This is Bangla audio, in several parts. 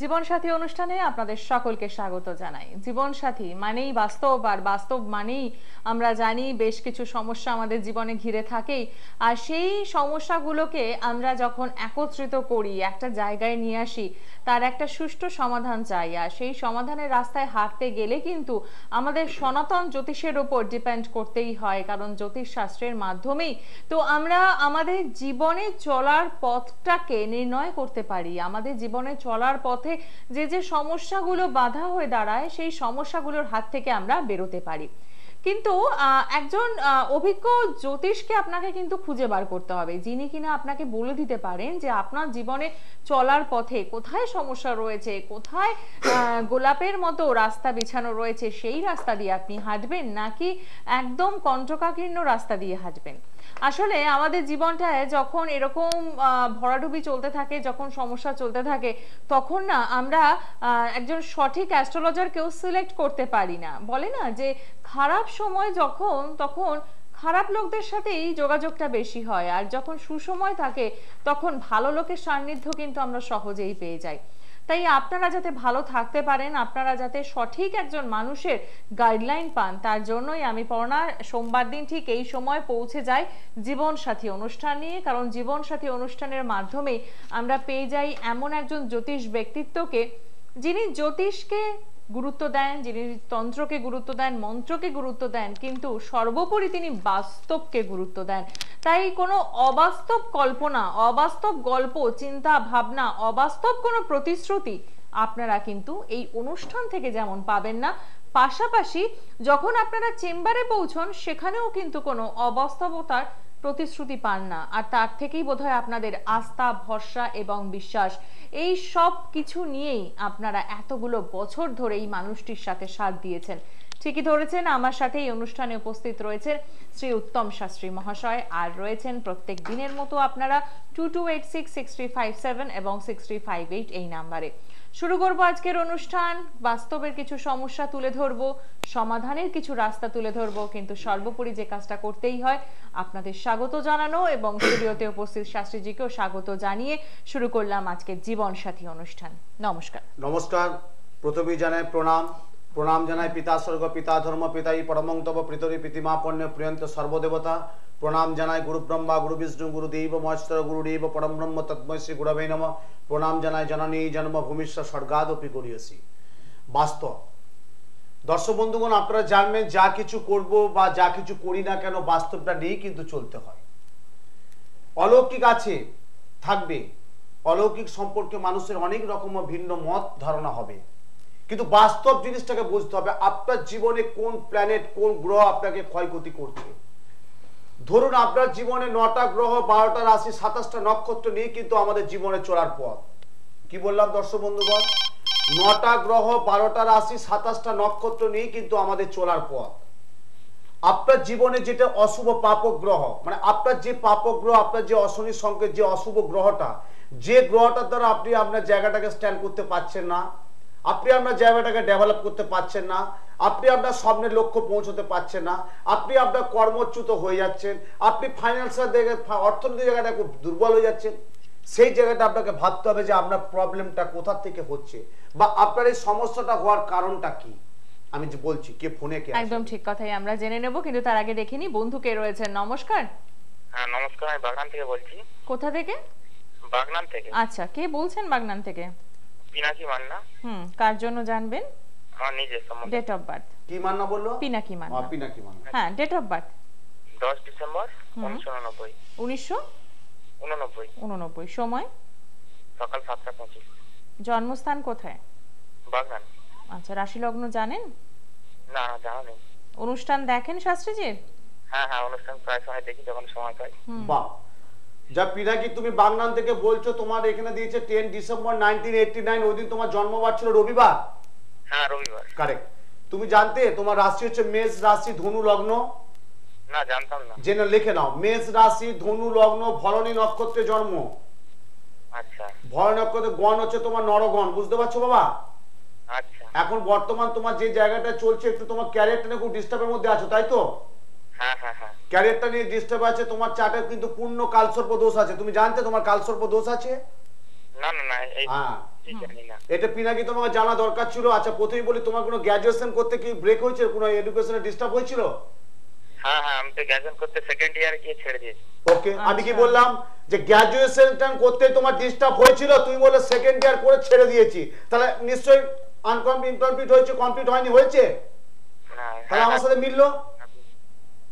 জীবন সাথী অনুষ্ঠানে আপনাদের সকলকে স্বাগত জানাই। জীবন সাথী মানেই বাস্তব, আর বাস্তব মানেই আমরা জানি বেশ কিছু সমস্যা আমাদের জীবনে ঘিরে থাকেই। আর সেই সমস্যাগুলোকে আমরা যখন একত্রিত করি, একটা জায়গায় নিয়ে আসি, তার একটা সুষ্ঠু সমাধান চাই। আর সেই সমাধানের রাস্তায় হাঁটতে গেলে কিন্তু আমাদের সনাতন জ্যোতিষের উপর ডিপেন্ড করতেই হয়, কারণ জ্যোতিষ শাস্ত্রের মাধ্যমেই তো আমরা আমাদের জীবনে চলার পথটাকে নির্ণয় করতে পারি। আমাদের জীবনে চলার পথে যে যে সমস্যাগুলো বাধা হয়ে দাঁড়ায়, সেই সমস্যাগুলোর হাত থেকে আমরা বেরোতে পারি। কিন্তু একজন অভিজ্ঞ জ্যোতিষকে আপনাকে কিন্তু খুঁজে বার করতে হবে, যিনি কিনা আপনাকে বলে দিতে পারেন যে আপনার জীবনে চলার পথে কোথায় সমস্যা রয়েছে, কোথায় গোলাপের মতো রাস্তা বিছানো রয়েছে, সেই রাস্তা দিয়ে আপনি হাঁটবেন নাকি একদম কণ্টকাকীর্ণ রাস্তা দিয়ে হাঁটবেন। আসলে আমাদের জীবনটায় যখন এরকম ভরাডুবি চলতে থাকে, যখন সমস্যা চলতে থাকে, তখন না আমরা একজন সঠিক অ্যাস্ট্রোলজারকেও সিলেক্ট করতে পারি না। বলে না যে খারাপ সময় যখন, তখন খারাপ লোকদের সাথেই যোগাযোগটা বেশি হয়, আর যখন সুসময় থাকে তখন ভালো লোকের সান্নিধ্য কিন্তু আমরা সহজেই পেয়ে যাই। তাই আপনারা যাতে ভালো থাকতে পারেন, আপনারা যাতে সঠিক একজন মানুষের গাইডলাইন পান, তার জন্যই আমি পড়না সোমবার দিন ঠিক এই সময় পৌঁছে যাই জীবন সাথী অনুষ্ঠান নিয়ে। কারণ জীবন সাথী অনুষ্ঠানের মাধ্যমে আমরা পেয়ে যাই এমন একজন জ্যোতিষ ব্যক্তিত্বকে, যিনি জ্যোতিষকে গুরুত্ব দেন, যিনি তন্ত্রকে গুরুত্ব দেন, মন্ত্রকে গুরুত্ব দেন, কিন্তু সর্বোপরি তিনি বাস্তবকে গুরুত্ব দেন। তাই কোনো অবাস্তব কল্পনা, অবাস্তব গল্প, চিন্তা ভাবনা, অবাস্তব কোনো প্রতিশ্রুতি আপনারা কিন্তু এই অনুষ্ঠান থেকে যেমন পাবেন না, পাশাপাশি যখন আপনারা চেম্বারে পৌঁছন সেখানেও কিন্তু কোনো অবাস্তবতার প্রতিশ্রুতি পান না। আর তার থেকেই বোধহয় আপনাদের আস্থা, ভরসা এবং বিশ্বাস, এই সব কিছু নিয়েই আপনারা এতগুলো বছর ধরে এই মানুষটির সাথে সাথ দিয়েছেন। ঠিকই ধরেছেন, আমার সাথে এই অনুষ্ঠানে উপস্থিত রয়েছেন শ্রী উত্তম শাস্ত্রী মহাশয়, আর রয়েছেন প্রত্যেক দিনের মতো আপনারা 22866357 এবং 6358 এই নাম্বারে। শুরু করবো আজকের অনুষ্ঠান। বাস্তবের কিছু সমস্যা তুলে ধরবো, সমাধানের কিছু রাস্তা তুলে ধরবো, কিন্তু সর্বোপরি যে কাজটা করতেই হয় আপনাদের স্বাগত জানানো, এবং স্টুডিওতে উপস্থিত শাস্ত্রীজিকেও স্বাগত জানিয়ে শুরু করলাম আজকের জীবন সাথী অনুষ্ঠান। নমস্কার। নমস্কার। প্রথমেই জানাই প্রণাম। প্রণাম জানাই পিতা স্বর্গ, পিতা ধর্ম, পিতাই পরমং তব পিতরি প্রীতিমা পণ্য প্রিয়ন্ত সর্বদেবতা। প্রণাম জানাই গুরু ব্রহ্মা, গুরু বিষ্ণু, গুরুদেব মহেশ্বর, গুরুদেব পরম ব্রহ্ম তৎময় শ্রী গুরবে নমঃ। প্রণাম জানাই জননী জন্মভূমিষ্ঠ স্বর্গাদপি গরীয়সী। বাস্তব দর্শক বন্ধুগণ, আপনারা জানবেন যা কিছু করব বা যা কিছু করি না কেন, বাস্তবটা নিয়েই কিন্তু চলতে হয়। অলৌকিক আছে, থাকবে। অলৌকিক সম্পর্কে মানুষের অনেক রকম ভিন্ন মত ধারণা হবে, কিন্তু বাস্তব জিনিসটাকে বুঝতে হবে। আপনার জীবনে কোন প্ল্যানেট, কোন গ্রহ আপনাকে ক্ষয়ক্ষতি করছে। ধরুন আপনার জীবনে 9টা গ্রহ, 12টা রাশি, 27টা নক্ষত্র নিয়ে কিন্তু আমাদের জীবনে চলার পথ। কি বললাম দর্শক বন্ধুগণ? 9টা গ্রহ, 12টা রাশি, 27টা নক্ষত্র নিয়ে কিন্তু আমাদের চলার পথ। আপনার জীবনে যেটা অশুভ পাপক গ্রহ, মানে আপনার যে পাপক গ্রহ, আপনার যে অশনি সংকেত, যে অশুভ গ্রহটা, যে গ্রহটার দ্বারা আপনি আপনার জায়গাটাকে স্ট্যান্ড করতে পারছেন না, আপনি আপনার জায়গাটাকে ডেভেলপ করতে পারছেন না, আপনি আপনার স্বপ্নের লক্ষ্য পৌঁছতে পারছেন না, আপনি আপনার কর্মচ্যুত হয়ে যাচ্ছেন, আপনি ফাইন্যান্সিয়াল দিকে, অর্থনৈতিক জায়গাটা খুব দুর্বল হয়ে যাচ্ছেন, সেই জায়গাটা আপনাকে ভাবতে হবে যে আপনার প্রবলেমটা কোথা থেকে হচ্ছে, বা আপনার এই সমস্যাটা হওয়ার কারণটা কি। আমি যে বলছি, কে ফোনে কে? একদম ঠিক কথাই আমরা জেনে নেব, কিন্তু তার আগে দেখে নি বন্ধু কে রয়েছেন। নমস্কার। হ্যাঁ নমস্কার, আমি বাগনান থেকে বলছি। কোথা থেকে? বাগনান থেকে। আচ্ছা, কে বলছেন বাগনান থেকে? পিনাকি মান্না। কার জন্য জানবেন? আমার নিজের সম্বন্ধে। ডেট অফ বার্থ কি মান্না বললো? পিনাকি মান্না। পিনাকি মান্না। হ্যাঁ, ডেট অফ বার্থ 10 ডিসেম্বর 1989। 1989। সময়? সকাল 7:25। জন্মস্থান কোথায়? বাগনান। আচ্ছা, রাশি লগ্ন জানেন? না না, জানা নেই। অনুষ্ঠান দেখেন শাস্ত্রীজির? হ্যাঁ হ্যাঁ, অনুষ্ঠান প্রায় সময় দেখি যখন সময় পাই। বাহ, যা পিনাকি তুমি বাগনান থেকে বলছো, তোমার এখানে দিয়েছে 10 ডিসেম্বর 1989। ওই দিন তোমার জন্মবার ছিল রবিবার? হ্যাঁ, রবিবার। কারেক্ট। তুমি জানতে তোমার রাশি হচ্ছে মেষ রাশি, ধনু লগ্ন? না, জানতাম না। জেনে লিখে নাও, মেষ রাশি, ধনু লগ্ন, ভরণী নক্ষত্রে জন্ম। আচ্ছা। ভরণী নক্ষত্রে গণ হচ্ছে তোমার নরগণ, বুঝতে পারছো বাবা? আচ্ছা। এখন বর্তমান তোমার যে জায়গাটা চলছে, একটু তোমার ক্যারিয়ারটা নিয়ে খুব ডিস্টার্বের মধ্যে আছো, তাই তো? হ্যাঁ হ্যাঁ হ্যাঁ। ক্যারিয়ারটা নিয়ে ডিস্টার্ব আছে, তোমার চার্টে কিন্তু পূর্ণ কালসর্প দোষ আছে। তুমি জানতে তোমার কালসর্প দোষ আছে? না না না, এই হ্যাঁ, জানি না। এটা পিনাকি তোমাকে জানা দরকার ছিল। আচ্ছা প্রথমেই বলি, তোমার কোনো গ্র্যাজুয়েশন করতে কি ব্রেক হয়েছে, কোনো এডুকেশনে ডিস্টার্ব হয়েছিল? হ্যাঁ হ্যাঁ, আমি তো গ্র্যাজুয়েশন করতে সেকেন্ড ইয়ার গিয়ে ছেড়ে দিয়েছি। ওকে, আমি কি আচ্ছা। বললাম যে গ্র্যাজুয়েশনটা করতে তোমার ডিস্টার্ব হয়েছিল, তুমি বলে সেকেন্ড ইয়ার করে ছেড়ে দিয়েছি, তাহলে নিশ্চয়ই ইনকমপ্লিট হয়েছে, কমপ্লিট হয়নি, হয়েছে? না, তাহলে আমার সাথে মিললো।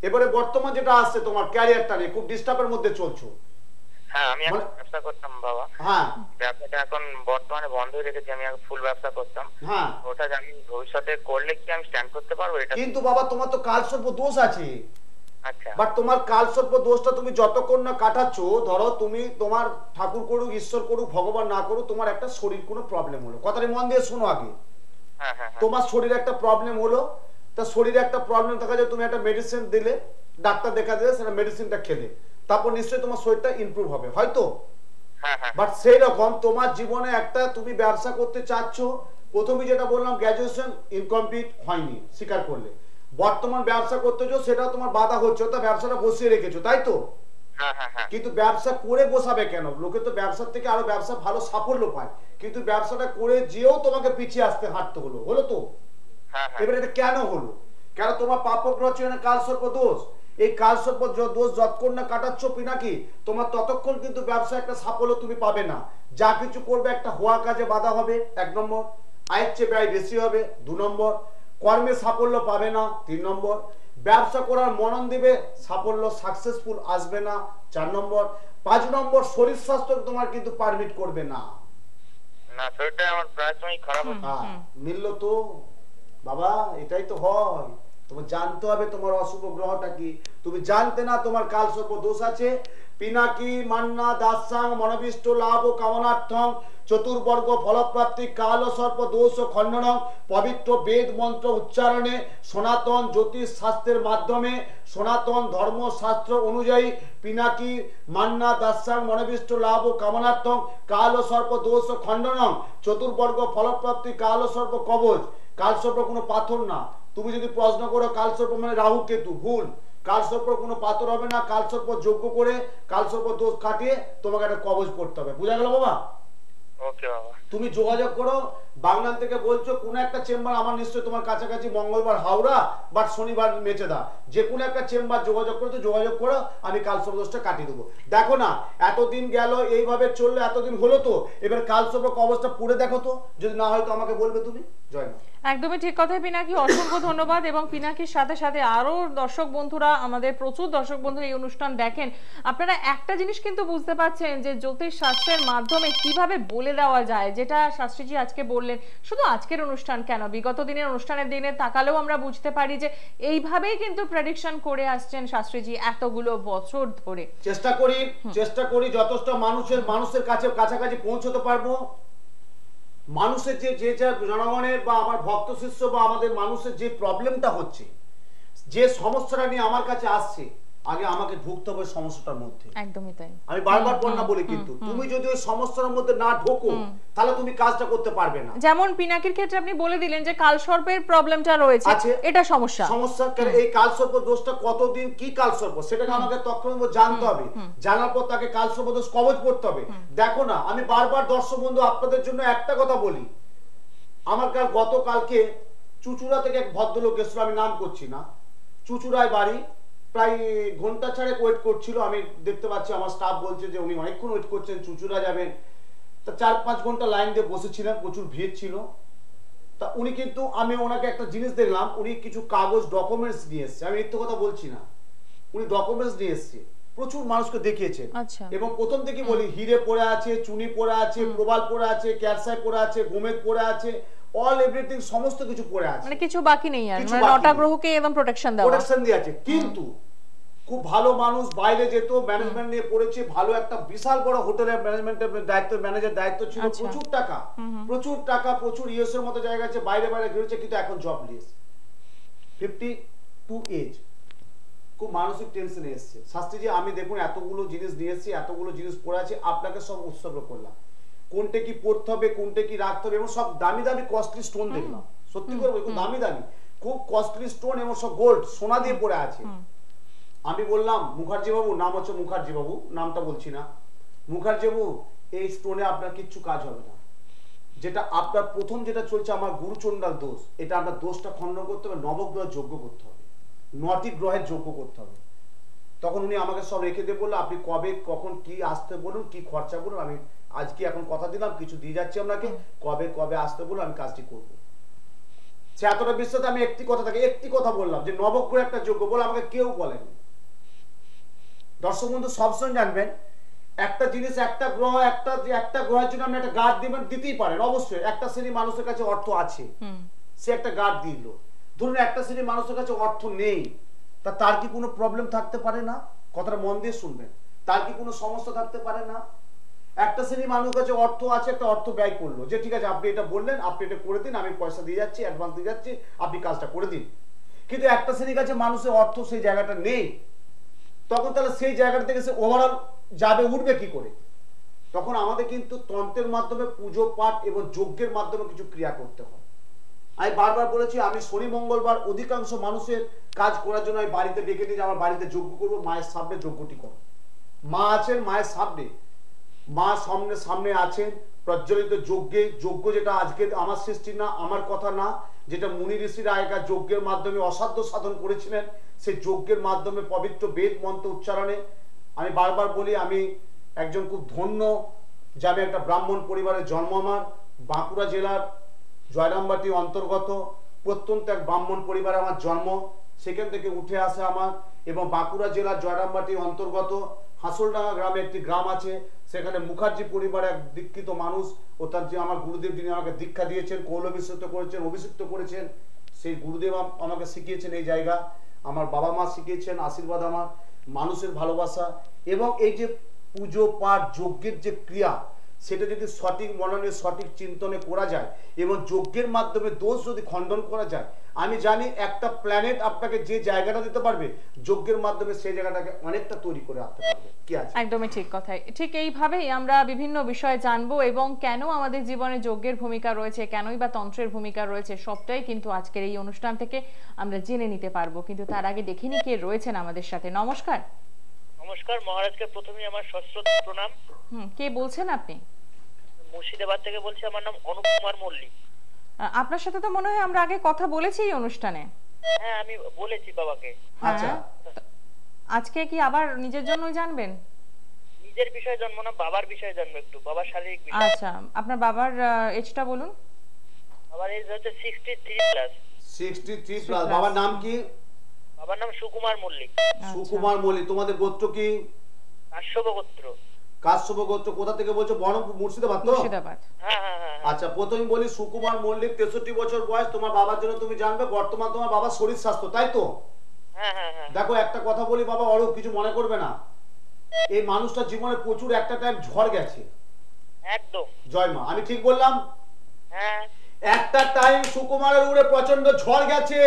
এবারে বর্তমান যেটা আসছে তোমার ক্যারিয়ারটা নিয়ে খুব ডিস্টার্বের মধ্যে চলছো। হ্যাঁ, আমি এখন মানে- ব্যবসা করতাম বাবা। হ্যাঁ ব্যবসাটা এখন বর্তমানে বন্ধই রেখেছি, আমি আগে ফুল ব্যবসা করতাম। হ্যাঁ, ওটা আমি ভবিষ্যতে করলে কি আমি স্ট্যান্ড করতে পারবো এটা? কিন্তু বাবা তোমার তো কালসর্প দোষ আছে। আচ্ছা বাট তোমার কালসর্প দোষটা তুমি যতক্ষণ না কাটাচ্ছ, ধরো তুমি তোমার ঠাকুর করুক, ঈশ্বর করুক, ভগবান না করুক, তোমার একটা শরীর কোনো প্রবলেম হলো, কথাটা মন দিয়ে শোনো আগে। হ্যাঁ হ্যাঁ হ্যাঁ তোমার শরীরে একটা প্রবলেম হলো, তা শরীরে একটা প্রবলেম দেখা যায়, তুমি একটা মেডিসিন দিলে, ডাক্তার দেখা দিলে, সেটা মেডিসিনটা খেলে, তারপর নিশ্চয়ই তোমার শরীরটা ইমপ্রুভ হবে হয়তো। হ্যাঁ হ্যাঁ বাট সেই রকম তোমার জীবনে একটা তুমি ব্যবসা করতে চাচ্ছ, প্রথমে যেটা বললাম গ্র্যাজুয়েশন ইনকমপ্লিট হয়নি, স্বীকার করলে, বর্তমান ব্যবসা করতেছো, সেটা তোমার বাধা হচ্ছে, তা ব্যবসাটা বসিয়ে রেখেছো, তাই তো? হ্যাঁ হ্যাঁ হ্যাঁ কিন্তু ব্যবসা করে বসাবে কেন? লোকে তো ব্যবসার থেকে আরো ব্যবসা ভালো সাফল্য পায়, কিন্তু ব্যবসাটা করে যেও তোমাকে পিছিয়ে আসতে হাঁটতে হলো, হলো তো? হ্যাঁ হ্যাঁ এবার এটা কেন হলো? কেন তোমার পাপগ্রহ ছিল না কালসর্প দোষ? এই কালসর্প দোষ যতক্ষণ না কাটাচ্ছ পিনাকি, তোমার ততক্ষণ কিন্তু ব্যবসায় একটা সাফল্য তুমি পাবে না। যা কিছু করবে একটা হওয়া কাজে বাধা হবে, 1 নম্বর। আয়ের চেয়ে ব্যয় বেশি হবে, 2 নম্বর। কর্মে সাফল্য পাবে না, 3 নম্বর। ব্যবসা করার মনন দিবে, সাফল্য সাকসেসফুল আসবে না, 4 নম্বর। 5 নম্বর, শরীর স্বাস্থ্য তোমার কিন্তু পারমিট করবে না। না, শরীরটা আমার প্রায় সময় খারাপ হচ্ছে। হ্যাঁ, মিললো তো বাবা, এটাই তো হয়। তোমার জানতে হবে তোমার অশুভ গ্রহটা কি। তুমি জানতে না তোমার কালসর্প দোষ আছে। পিনাকি মান্না দাসাং মনোবিষ্ট লাভ ও কামনার্থং চতুর্বর্গ ফলপ্রাপ্তি কাল সর্প দোষ ও খণ্ডনং পবিত্র বেদ মন্ত্র উচ্চারণে সনাতন জ্যোতিষ শাস্ত্রের মাধ্যমে সনাতন ধর্মশাস্ত্র অনুযায়ী পিনাকি মান্না দাসাং মনোবিষ্ট লাভ ও কামনার্থং কাল সর্প দোষ ও খণ্ডনং চতুর্বর্গ ফলপ্রাপ্তি কাল সর্প কবচ। কালসর্প কোনো পাথর না। তুমি যদি প্রশ্ন করো কালসর্প মানে রাহু কেতু, ভুল। কালসর্প কোনো পাথর হবে না। কালসর্প যোগ্য করে কালসর্প দোষ কাটিয়ে তোমাকে একটা কবচ পড়তে হবে, বুঝা গেল বাবা? ওকে বাবা। তুমি যোগাযোগ করো, বাগনান থেকে বলছো, কোন একটা চেম্বার আমার নিশ্চয়ই তোমার কাছাকাছি, মঙ্গলবার হাওড়া বা শনিবার মেচেদা, যে কোনো একটা চেম্বার যোগাযোগ করো, তো যোগাযোগ করো, আমি কালসর্প দোষটা কাটিয়ে দেবো। দেখো না এতদিন গেল, এইভাবে চললো, এতদিন হলো, তো এবার কালসর্প কবচটা পড়ে দেখো তো, যদি না হয় তো আমাকে বলবে তুমি। জয় মা। একদমই ঠিক কথাই পিনাকি, অসংখ্য ধন্যবাদ। এবং পিনাকির সাথে সাথে আরো দর্শক বন্ধুরা, আমাদের প্রচুর দর্শক বন্ধু এই অনুষ্ঠান দেখেন, আপনারা একটা জিনিস কিন্তু বুঝতে পারছেন যে জ্যোতিষ শাস্ত্রের মাধ্যমে কিভাবে বলে দেওয়া যায়, যেটা শাস্ত্রীজি আজকে বললেন। শুধু আজকের অনুষ্ঠান কেন, বিগত দিনের অনুষ্ঠানের দিনে তাকালেও আমরা বুঝতে পারি যে এইভাবেই কিন্তু প্রেডিকশন করে আসছেন শাস্ত্রীজি এতগুলো বছর ধরে। চেষ্টা করি যথেষ্ট মানুষের কাছাকাছি পৌঁছতে পারবো। মানুষের যে জনগণের বা আমার ভক্ত শিষ্য বা আমাদের মানুষের যে প্রবলেমটা হচ্ছে, যে সমস্যাটা নিয়ে আমার কাছে আসছে, আগে আমাকে ঢুকতে হবে সমস্যাটার মধ্যে। একদমই তাই। আমি বারবার পড়না বলি, কিন্তু তুমি যদি ওই সমস্যার মধ্যে না ঢোকো, তাহলে তুমি কাজটা করতে পারবে না। যেমন পিনাকির ক্ষেত্রে আপনি বলে দিলেন যে কালসর্পের প্রবলেমটা রয়েছে, এটা সমস্যা। এই কালসর্প দোষটা কতদিন, কি কালসর্প, সেটাকে আমাকে তখন জানতে হবে। জানার পর তাকে কালসর্প দোষ কবচ পড়তে হবে। দেখো না, আমি বারবার দর্শক বন্ধু আপনাদের জন্য একটা কথা বলি, আমার গতকালকে চুচুড়া থেকে এক ভদ্রলোক এসেছিল, আমি নাম করছি না, চুচুড়ায় বাড়ি, প্রায় ঘন্টা 4 ওয়েট করছিল। আমি দেখতে পাচ্ছি আমার স্টাফ বলছে যে উনি অনেকক্ষণ ওয়েট করছেন, চুচুড়া যাবেন। তা 4-5 ঘন্টা লাইন দিয়ে বসেছিলেন, প্রচুর ভিড় ছিল। তা উনি কিন্তু, আমি ওনাকে একটা জিনিস দেখলাম, উনি কিছু কাগজ ডকুমেন্টস নিয়ে এসছে, আমি মিথ্যে কথা বলছি না, উনি ডকুমেন্টস নিয়ে এসছে, প্রচুর মানুষকে দেখিয়েছেন। এবং প্রথম থেকে বলি, হিরে পড়ে আছে, চুনি পড়ে আছে, প্রবাল পড়ে আছে, ক্যারসাই পড়ে আছে, গোমেদ পড়ে আছে, অল এভরিথিং সমস্ত কিছু পড়ে আছে, মানে কিছু বাকি নেই আর, মানে 9টা গ্রহকে একদম প্রোটেকশন দেওয়া আছে। কিন্তু খুব ভালো মানুষ, বাইরে যেত, ম্যানেজমেন্ট নিয়ে পড়েছে, ভালো একটা বিশাল বড় হোটেলের ম্যানেজমেন্টের দায়িত্ব, ম্যানেজার দায়িত্ব ছিল, প্রচুর টাকা, প্রচুর ইউএস এর মতো জায়গা আছে, বাইরে ঘুরেছে, কিন্তু এখন জবলেস, 52 এজ, খুব মানসিক টেনশনে এসছে। শাস্ত্রীজি আমি দেখুন এতগুলো জিনিস নিয়ে এসেছি, এতগুলো জিনিস পড়ে আছে, আপনাকে সব উৎসর্গ করলাম, কোনটা কি পড়তে হবে, কোনটা কি রাখতে হবে, এবং সব দামি দামি কস্টলি স্টোন দেখলাম, সত্যি করে খুব দামি দামি, খুব কস্টলি স্টোন, এবং সব গোল্ড সোনা দিয়ে পড়ে আছে। আমি বললাম মুখার্জি বাবু, নাম হচ্ছে মুখার্জি বাবু, নামটা বলছি না, মুখার্জি বাবু এই স্টোনে আপনার কিচ্ছু কাজ হবে না, যেটা আপনার প্রথম যেটা চলছে আমার গুরুচণ্ডাল দোষ, এটা আপনার দোষটা খণ্ডন করতে হবে, নবগ্রহের যজ্ঞ করতে হবে, 9টি গ্রহের যজ্ঞ করতে হবে। তখন উনি আমাকে সব রেখে দিয়ে বললো আপনি কবে কখন কি আসতে বলুন, কি খরচা বলুন, আমি আজকে এখন কথা দিলাম কিছু দিয়ে যাচ্ছি আপনাকে, কবে কবে আসতে বলুন, আমি কাজটি করবো। সে এতটা বিশ্বাস, আমি একটি কথা বললাম যে নবগ্রহ একটা যোগ্য বলে আমাকে কেউ বলেনি। দর্শক বন্ধু সবসময় জানবেন একটা জিনিস, একটা গ্রহের জন্য আপনি একটা গার্ড দিবেন, দিতেই পারেন অবশ্যই। একটা শ্রেণী মানুষের কাছে অর্থ আছে, সে একটা গার্ড দিল। ধরুন একটা শ্রেণী মানুষের কাছে অর্থ নেই, তার কি কোনো প্রবলেম থাকতে পারে না? কথাটা মন দিয়ে শুনবেন, তার কি কোনো সমস্যা থাকতে পারে না? একটা শ্রেণী মানুষের কাছে অর্থ আছে, একটা অর্থ ব্যয় করলো, যে ঠিক আছে আপনি এটা বললেন, আপনি এটা করে দিন, আমি পয়সা দিয়ে যাচ্ছি, অ্যাডভান্স দিয়ে যাচ্ছি, আপনি কাজটা করে দিন। কিন্তু একটা শ্রেণীর কাছে মানুষের অর্থ সেই জায়গাটা নেই, তখন তাহলে সেই জায়গাটা থেকে সে ওভারঅল যাবে, উঠবে কি করে? তখন আমাদের কিন্তু তন্ত্রের মাধ্যমে পুজো পাঠ এবং যজ্ঞের মাধ্যমে কিছু ক্রিয়া করতে হয়। আমি বারবার বলেছি, আমি শনি মঙ্গলবার অধিকাংশ মানুষের কাজ করার জন্য আমি বাড়িতে ডেকে নিয়ে আমার বাড়িতে যজ্ঞ করবো, মায়ের সামনে যজ্ঞটি করো। মা আছেন, মায়ের সামনে, মা সামনে আছেন প্রজ্বলিত যজ্ঞে। যজ্ঞ যেটা আজকে আমার সৃষ্টি না, আমার কথা না, যেটা মুনি ঋষিরা আগেকার যজ্ঞের মাধ্যমে অসাধ্য সাধন করেছিলেন, সেই যজ্ঞের মাধ্যমে পবিত্র বেদ মন্ত্র উচ্চারণে আমি বারবার বলি আমি একজন খুব ধন্য যে আমি একটা ব্রাহ্মণ পরিবারের জন্ম। আমার বাঁকুড়া জেলার জয়রামবাটি অন্তর্গত প্রত্যন্ত এক ব্রাহ্মণ পরিবারে আমার জন্ম, সেখান থেকে উঠে আসে আমার। এবং বাঁকুড়া জেলার জয়রামবাটি অন্তর্গত হাসলডাঙ্গা গ্রামে একটি গ্রাম আছে, সেখানে মুখার্জি পরিবার এক দীক্ষিত মানুষ, ও তার যে আমার গুরুদেব যিনি আমাকে দীক্ষা দিয়েছেন, কৌলবিষ্যুত করেছেন, অভিষিক্ত করেছেন, সেই গুরুদেব আমাকে শিখিয়েছেন এই জায়গা। আমার বাবা মা শিখিয়েছেন আশীর্বাদ, আমার মানুষের ভালোবাসা। এবং এই যে পুজো পাঠ যজ্ঞের যে ক্রিয়া, সেটা যদি সঠিক মননে সঠিক চিন্তনে করা যায় এবং যজ্ঞের মাধ্যমে দোষ যদি খণ্ডন করা যায়, আমি জানি একটা প্ল্যানেট আপনাকে যে জায়গাটা দিতে পারবে, যজ্ঞের মাধ্যমে সেই জায়গাটাকে অনেকটা তৈরি করে আনতে পারবে। কি আছে? একদমই ঠিক কথাই। ঠিক এইভাবেই আমরা বিভিন্ন বিষয় জানবো এবং কেন আমাদের জীবনে যজ্ঞের ভূমিকা রয়েছে, কেনই বা তন্ত্রের ভূমিকা রয়েছে, সবটাই কিন্তু আজকের এই অনুষ্ঠান থেকে আমরা জেনে নিতে পারবো। কিন্তু তার আগে দেখিনি কে রয়েছেন আমাদের সাথে। নমস্কার। নমস্কার মহারাজকে প্রথমেই আমার সশ্রদ্ধ প্রণাম। কে বলছেন আপনি? মুর্শিদাবাদ থেকে বলছি, আমার নাম অনুপ কুমার মল্লিক। আপনার সাথে তো মনে হয় আমরা আগে কথা বলেছি এই অনুষ্ঠানে। হ্যাঁ, আমি বলেছি বাবাকে। আচ্ছা, আজকে কি আবার নিজের জন্যই জানবেন? নিজের বিষয়ে জানবো না, বাবার বিষয়ে জানবো, একটু বাবার শারীরিক বিষয়। আচ্ছা, আপনার বাবার এজটা বলুন। বাবার এজ হচ্ছে 63 প্লাস। 63 প্লাস। বাবার নাম কি? বাবার নাম সুকুমার মল্লিক। সুকুমার মল্লিক। তোমাদের গোত্র কি? কাশ্যপ গোত্র। কাশ্যপ গোত্র। কোথা থেকে বলছো? বহরমপুর, মুর্শিদাবাদ তো? মুর্শিদাবাদ। হ্যাঁ হ্যাঁ হ্যাঁ। আচ্ছা, প্রথমে বলি সুকুমার মল্লিক, 63 বছর বয়স। তোমার বাবার জন্য তুমি জানবে বর্তমান তোমার বাবার শরীর স্বাস্থ্য, তাই তো? হ্যাঁ হ্যাঁ হ্যাঁ। দেখো একটা কথা বলি বাবা, অরূপ কিছু মনে করবে না, এই মানুষটার জীবনে প্রচুর একটা টাইম ঝড় গেছে। একদম। জয় মা, আমি ঠিক বললাম? হ্যাঁ। একটা টাইম সুকুমারের উপরে প্রচন্ড ঝড় গেছে,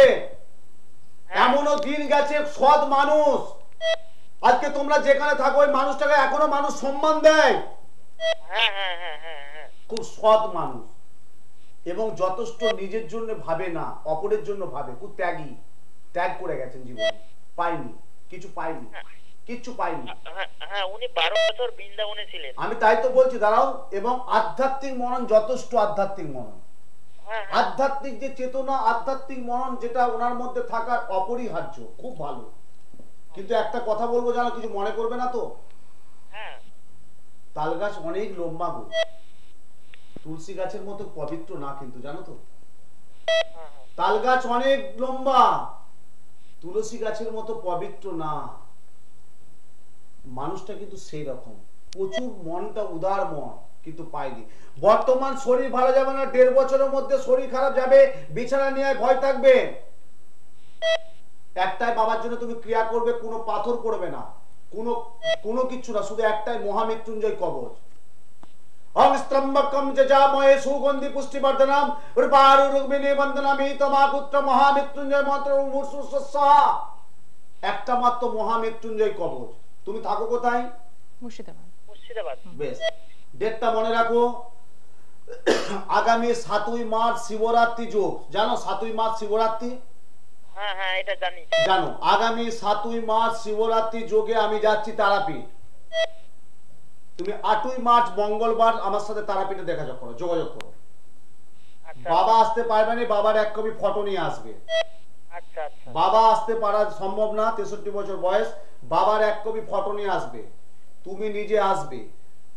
এমনও দিন গেছে সৎ মানুষ, আজকে তোমরা যেখানে থাকো ওই মানুষটাকে এখনো মানুষ সম্মান দেয়। হ্যাঁ হ্যাঁ হ্যাঁ হ্যাঁ হ্যাঁ। খুব সৎ মানুষ এবং যথেষ্ট নিজের জন্য ভাবে না, অপরের জন্য ভাবে। খুব ত্যাগ করে গেছেন জীবনে, পাইনি কিছু, পাইনি কিচ্ছু পাইনি। হ্যাঁ, উনি 12 বছর বৃন্দাবনে ছিলেন। আমি তাই তো বলছি, দাঁড়াও। এবং আধ্যাত্মিক মনন, যথেষ্ট আধ্যাত্মিক মনন, আধ্যাত্মিক যে চেতনা, আধ্যাত্মিক মনন যেটা ওনার মধ্যে থাকার অপরিহার্য, খুব ভালো। কিন্তু একটা কথা বলবো, জানো, কিছু মনে করবে না তো? হ্যাঁ। তাল গাছ অনেক লম্বা গো, তুলসী গাছের মতো পবিত্র না কিন্তু, জানো তো? তাল গাছ অনেক লম্বা, তুলসী গাছের মতো পবিত্র না। মানুষটা কিন্তু সেই রকম, প্রচুর মনটা উদার মন, কিন্তু পাইনি। বর্তমান শরীর ভালো যাবে না, 1.5 বছরের মধ্যে শরীর খারাপ যাবে, বিছানা নিয়ে ভয় থাকবে। একটাই বাবার জন্য তুমি ক্রিয়া করবে, কোনো পাথর করবে না, কোনো কিছু না, শুধু একটাই মহামৃত্যুঞ্জয় কবচ। ওম স্তম্ভকম যজামহে সুগন্ধি পুষ্টিবর্ধনম উর্বারুরুগ্মিনী বন্দনামি তমাকুত্র মহামৃত্যুঞ্জয় মন্ত্র মুর্ষুস্সা। একটা মাত্র মহামৃত্যুঞ্জয় কবচ। তুমি থাকো কোথায়? মুর্শিদাবাদ। মুর্শিদাবাদ। বেশ, ডেটটা মনে রাখো, আগামী 7ই মার্চ শিবরাত্রি যোগ, জানো 7ই মার্চ শিবরাত্রি? হ্যাঁ হ্যাঁ, এটা জানি। জানো, আগামী 7ই মার্চ শিবরাত্রি যোগে আমি যাচ্ছি তারাপীঠ। তুমি 8ই মার্চ মঙ্গলবার আমার সাথে তারাপীঠে যোগাযোগ করো। আচ্ছা বাবা আসতে পারবে না, বাবার এক কপি ফটো নিয়ে আসবে। আচ্ছা আচ্ছা বাবা আসতে পারা সম্ভব না, 63 বছর বয়স, বাবার এক কপি ফটো নিয়ে আসবে। তুমি নিজে আসবে।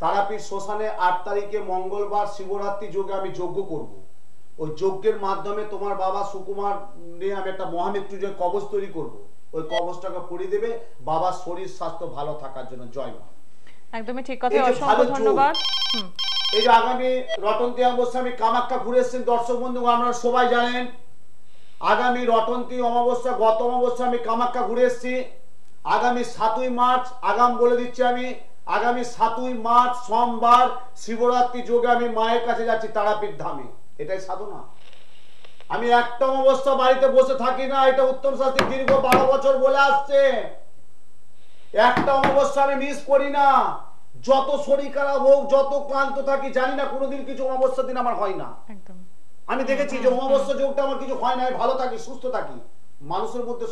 তারাপীঠ শ্মশানে 8 তারিখে মঙ্গলবার শিবরাত্রি যোগে আমি যজ্ঞ করব। ওই যজ্ঞের মাধ্যমে তোমার বাবা সুকুমার নিয়ে আমি একটা মহামৃত্যুঞ্জয় কবচ তৈরি করব। ওই কবচটাকে পরিয়ে দেবে বাবার শরীর স্বাস্থ্য ভালো থাকার জন্য। জয় মা। একদমই ঠিক কথা, এই যে অসংখ্য ভালো যোগ। ধন্যবাদ। হুম, এই যে আগামী রটন্তী অমাবস্যা আমি কামাখ্যা ঘুরে এসেছেন দর্শক বন্ধু, আপনারা সবাই জানেন। আগামী রটন্তী অমাবস্যা, গত অমাবস্যা আমি কামাখ্যা ঘুরে এসেছি। আগামী 7ই মার্চ আগাম বলে দিচ্ছি আমি, আগামী 7ই মার্চ সোমবার শিবরাত্রি যোগে আমি মায়ের কাছে যাচ্ছি তারাপীঠ ধামে। এটাই সাধনা। আমি একটা অমাবস্যা বাড়িতে বসে থাকি না, এটা উত্তম শাস্ত্রী দীর্ঘ 12 বছর বলে আসছে। একটা অমাবস্যা আমি মিস করি না। যত শরীর খারাপ হোক, যত ক্লান্ত থাকি, জানি না কোনোদিন কিছু অমাবস্যা দিন আমার হয় না। একদম। আমি দেখেছি যে অমাবস্যা যোগটা আমার কিছু হয় না, আমি ভালো থাকি, সুস্থ থাকি, মানুষের মধ্যে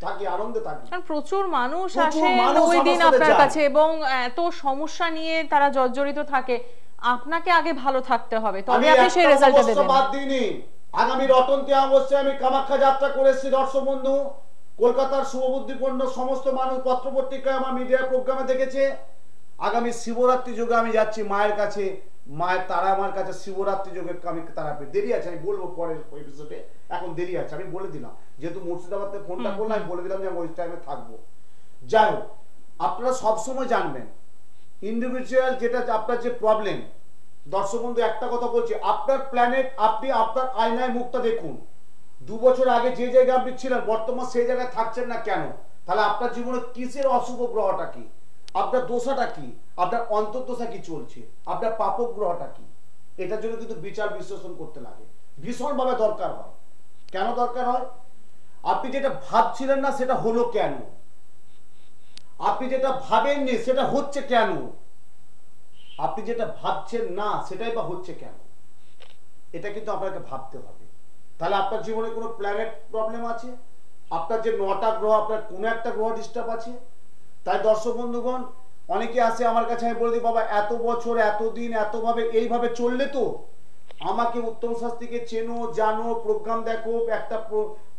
থাকি, আনন্দে থাকি। কারণ প্রচুর মানুষ প্রচুর আসে মানুষ ওই দিন আমার সাথে আপনার যায়। কাছে এবং এত সমস্যা নিয়ে তারা জর্জরিত থাকে। আপনাকে আগে ভালো থাকতে হবে, তবে আমি আপনি সেই একটা রেজাল্টটা অমাবস্যা দেবেন। বাদ দিইনি। আগামী রটন্তী অমাবস্যায় আমি কামাখ্যা যাত্রা করে এসেছি দর্শক বন্ধু। কলকাতার শুভবুদ্ধিপূর্ণ সমস্ত মানুষ পত্রপত্রিকায় আমার মিডিয়া প্রোগ্রামে দেখেছে। আগামী শিবরাত্রি যোগে আমি যাচ্ছি মায়ের কাছে। মায়ের তারা আমার কাছে শিবরাত্রি যোগে আমি তারাপীঠ। দেরি আছে, আমি বলবো পরের এপিসোডে, এখন দেরি আছে, আমি বলে দিলাম। যেহেতু মুর্শিদাবাদ থেকে ফোনটা করলাম, আমি বলে দিলাম যে আমি ওই টাইমে থাকবো। যাই হোক, আপনারা সবসময় জানবেন ইন্ডিভিজুয়াল যেটা আপনার যে প্রবলেম। দর্শক বন্ধু একটা কথা বলছি, আপনার প্ল্যানেট, আপনি আপনার আয়নায় মুখটা দেখুন। 2 বছর আগে যে জায়গায় আপনি ছিলেন বর্তমান সেই জায়গায় থাকছেন না কেন? তাহলে আপনার জীবনে কিসের অশুভ গ্রহটা কি, আপনার দোষাটা কি, আপনার অন্তর্দশা কি চলছে, আপনার পাপক গ্রহটা কি? এটার জন্য কিন্তু বিচার বিশ্লেষণ করতে লাগে, ভীষণভাবে দরকার হয়। কেন দরকার হয়? আপনি যেটা ভাবছিলেন না সেটা হলো কেন? আপনি যেটা ভাবেননি সেটা হচ্ছে কেন? আপনি যেটা ভাবছেন না সেটাই বা হচ্ছে কেন? এটা কিন্তু আপনাকে ভাবতে হবে। তাহলে আপনার জীবনে কোনো প্ল্যানেট প্রবলেম আছে, আপনার যে 9টা গ্রহ, আপনার কোনো একটা গ্রহ ডিস্টার্ব আছে। তাই দর্শক বন্ধুগণ, অনেকে আসে আমার কাছে, আমি বলে দিই বাবা এত বছর এতদিন এতভাবে এইভাবে চললে তো আমাকে উত্তম শাস্ত্রীকে চেনো জানো, প্রোগ্রাম দেখো, একটা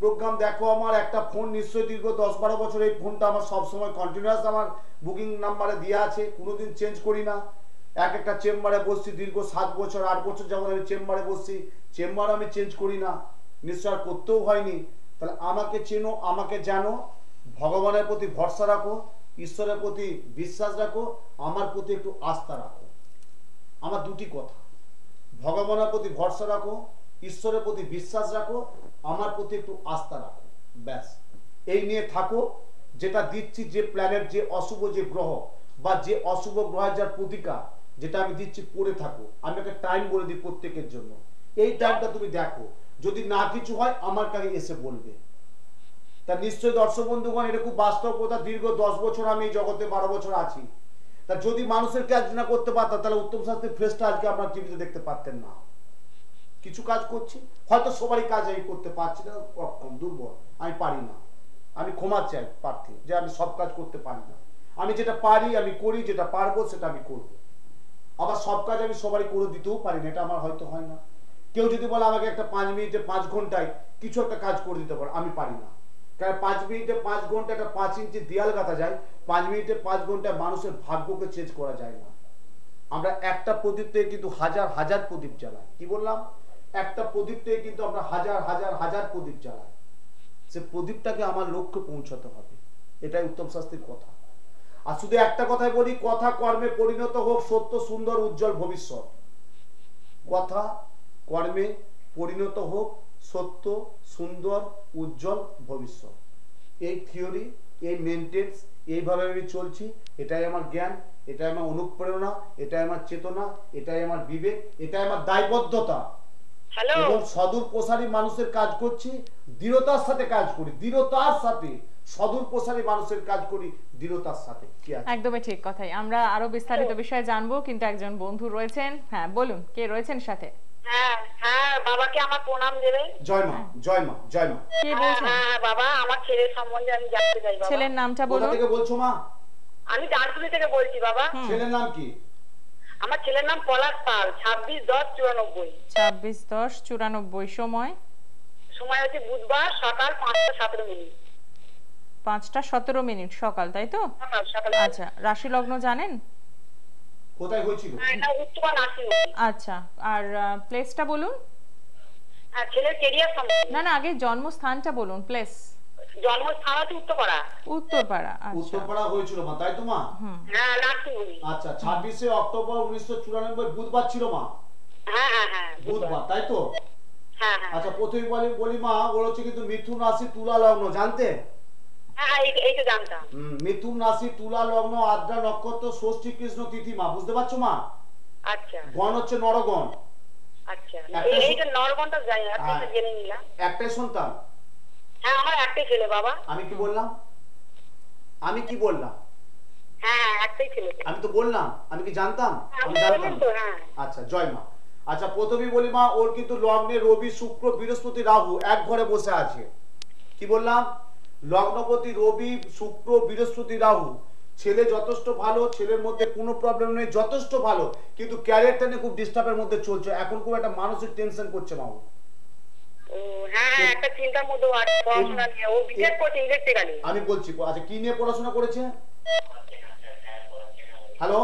প্রোগ্রাম দেখো, আমার একটা ফোন নিশ্চয়ই দীর্ঘ 10-12 বছর এই ফোনটা আমার সবসময় কন্টিনিউয়াস আমার বুকিং নাম্বারে দেওয়া আছে, কোনোদিন চেঞ্জ করি না। একটা চেম্বারে বসছি দীর্ঘ 7 বছর 8 বছর যেমন আমি চেম্বারে বসছি, চেম্বার আমি চেঞ্জ করি না, নিশ্চয় আর করতেও হয়নি। তাহলে আমাকে চেনো, আমাকে জানো, ভগবানের প্রতি ভরসা রাখো, ঈশ্বরের প্রতি বিশ্বাস রাখো, আমার প্রতি একটু আস্থা রাখো। আমার দুটি কথা, ভগবানের প্রতি ভরসা রাখো, ঈশ্বরের প্রতি বিশ্বাস রাখো, আমার প্রতি একটু আস্থা রাখো, ব্যাস। এই নিয়ে থাকো। যেটা দিচ্ছি, যে প্ল্যানেট, যে অশুভ যে গ্রহ বা যে অশুভ গ্রহের যার প্রতিকার যেটা আমি দিচ্ছি পড়ে থাকো। আমি একটা টাইম বলে দিই প্রত্যেকের জন্য, এই টাইমটা তুমি দেখো, যদি না কিছু হয় আমার কাছে এসে বলবে। তা নিশ্চয়ই দর্শক বন্ধুগণ, এটা খুব বাস্তব কথা। দীর্ঘ 10 বছর আমি এই জগতে, 12 বছর আছি। তা যদি মানুষের কাজ না করতে পারতাম তাহলে উত্তম শাস্ত্রীর ফ্রেশটা আজকে আপনার টিভিতে দেখতে পারতেন না। কিছু কাজ করছি, হয়তো সবারই কাজ আমি করতে পারছি না, অক্ষম দুর্বল, আমি পারি না, আমি ক্ষমা চাই প্রার্থী যে আমি সব কাজ করতে পারি না। আমি যেটা পারি আমি করি, যেটা পারবো সেটা আমি করব। আবার সব কাজ আমি সবারই করে দিতেও পারি না, এটা আমার হয়তো হয় না। কেউ যদি বলে আমাকে একটা 5 মিনিটে 5 ঘন্টায় কিছু একটা কাজ করে দিতে পারে, আমি পারি না। কারণ 5 মিনিটে 5 ঘন্টা একটা 5 ইঞ্চি দেয়াল গাঁথা যায়, 5 মিনিটে 5 ঘন্টায় মানুষের ভাগ্যকে চেঞ্জ করা যায় না। আমরা একটা প্রদীপ থেকে কিন্তু হাজার হাজার প্রদীপ জ্বালাই। কি বললাম? একটা প্রদীপ থেকে কিন্তু আমরা হাজার হাজার হাজার প্রদীপ জ্বালাই। সে প্রদীপটাকে আমার লক্ষ্যে পৌঁছাতে হবে, এটাই উত্তম শাস্ত্রীর কথা। আর শুধু একটা কথাই বলি, কথা কর্মে পরিণত হোক সত্য সুন্দর উজ্জ্বল ভবিষ্যৎ। কথা কর্মে পরিণত হোক সত্য সুন্দর উজ্জ্বল ভবিষ্যৎ। এই থিওরি, এই মেনটেন্স, এইভাবে আমি চলছি। এটাই আমার জ্ঞান, এটাই আমার অনুপ্রেরণা, এটাই আমার চেতনা, এটাই আমার বিবেক, এটাই আমার দায়বদ্ধতা। হ্যালো, এবং সদূর প্রসারী মানুষের কাজ করছি, দৃঢ়তার সাথে কাজ করি, দৃঢ়তার সাথে সদূর প্রসারী মানুষের কাজ করি, দৃঢ়তার সাথে। কি আছে? একদমই ঠিক কথাই। আমরা আরো বিস্তারিত বিষয়ে জানবো, কিন্তু একজন বন্ধু রয়েছেন। হ্যাঁ বলুন, কে রয়েছেন সাথে? হ্যাঁ হ্যাঁ, বাবাকে আমার প্রণাম দেবে। জয় মা, জয় মা, জয় মা। কে হ্যাঁ বলছেন? হ্যাঁ বাবা, আমার ছেলের সম্বন্ধে আমি জানতে চাই বাবা। ছেলের নামটা কোথা বলুন। থেকে বলছো মা? আমি ডানকুনি থেকে বলছি বাবা। ছেলের নাম কি? আমার ছেলের নাম পলাশ পাল, 26/10/94। 26/10/94। সময়? সময় হচ্ছে বুধবার সকাল 5:17। 5:17 সকাল, তাই তো? সকাল। আচ্ছা, রাশি লগ্ন জানেন? কোথায় হয়েছিল? এটা উত্তর নাসিক। আচ্ছা, আর প্লেসটা বলুন। হ্যাঁ, ছেলের ক্যারিয়ার সম্বন্ধে। না আগে জন্মস্থানটা বলুন, প্লেস। জন্মস্থান হচ্ছে উত্তরপাড়া। উত্তরপাড়া, আচ্ছা। উত্তরপাড়া হয়েছিল মা, তাই তো মা? হ্যাঁ, নাসিকভূমি। আচ্ছা, 26শে অক্টোবর 1994 বুধবার ছিল মা? হ্যাঁ, বুধবার, তাই তো? হ্যাঁ। আচ্ছা, প্রথমে বলি মা, ওর হচ্ছে কিন্তু মিথুন রাশি তুলা লগ্ন, জানতে? হ্যাঁ, এইটা জানতাম। মিথুন রাশি তুলা লগ্ন, আদ্রা নক্ষত্র, ষষ্ঠী কৃষ্ণ তিথি মা, বুঝতে পারছো মা? আচ্ছা। গণ হচ্ছে নরগণ। আচ্ছা, একটা এইটা নরগণটা জানি না, আপনি জেনে নিলাম। একটাই সন্তান? হ্যাঁ, আমার একটাই ছেলে বাবা। আমি কি বললাম? হ্যাঁ, একটাই ছেলে। আমি তো বললাম, আমি কি জানতাম? আমি জানতাম তো, হ্যাঁ। আচ্ছা, জয় মা। আচ্ছা, প্রথমেই বলি মা, ওর কিন্তু লগ্নে রবি, শুক্র, বৃহস্পতি, রাহু এক ঘরে বসে আছে। কি বললাম? লগ্নপতি রবি, শুক্র, বৃহস্পতি, রাহু। ছেলে যথেষ্ট ভালো, ছেলের মধ্যে কোনো প্রবলেম নেই, যথেষ্ট ভালো, কিন্তু ক্যারিয়ারটা নিয়ে খুব ডিস্টার্বের মধ্যে চলছে, এখন খুব একটা মানসিক টেনশন করছে মা। ও হ্যাঁ, একটা চিন্তার মধ্যে আছে পড়াশোনা নিয়ে। ও বিটেক করছে ইলেকট্রিক্যালি। আমি বলছি, আচ্ছা কি নিয়ে পড়াশোনা করেছে? হ্যালো,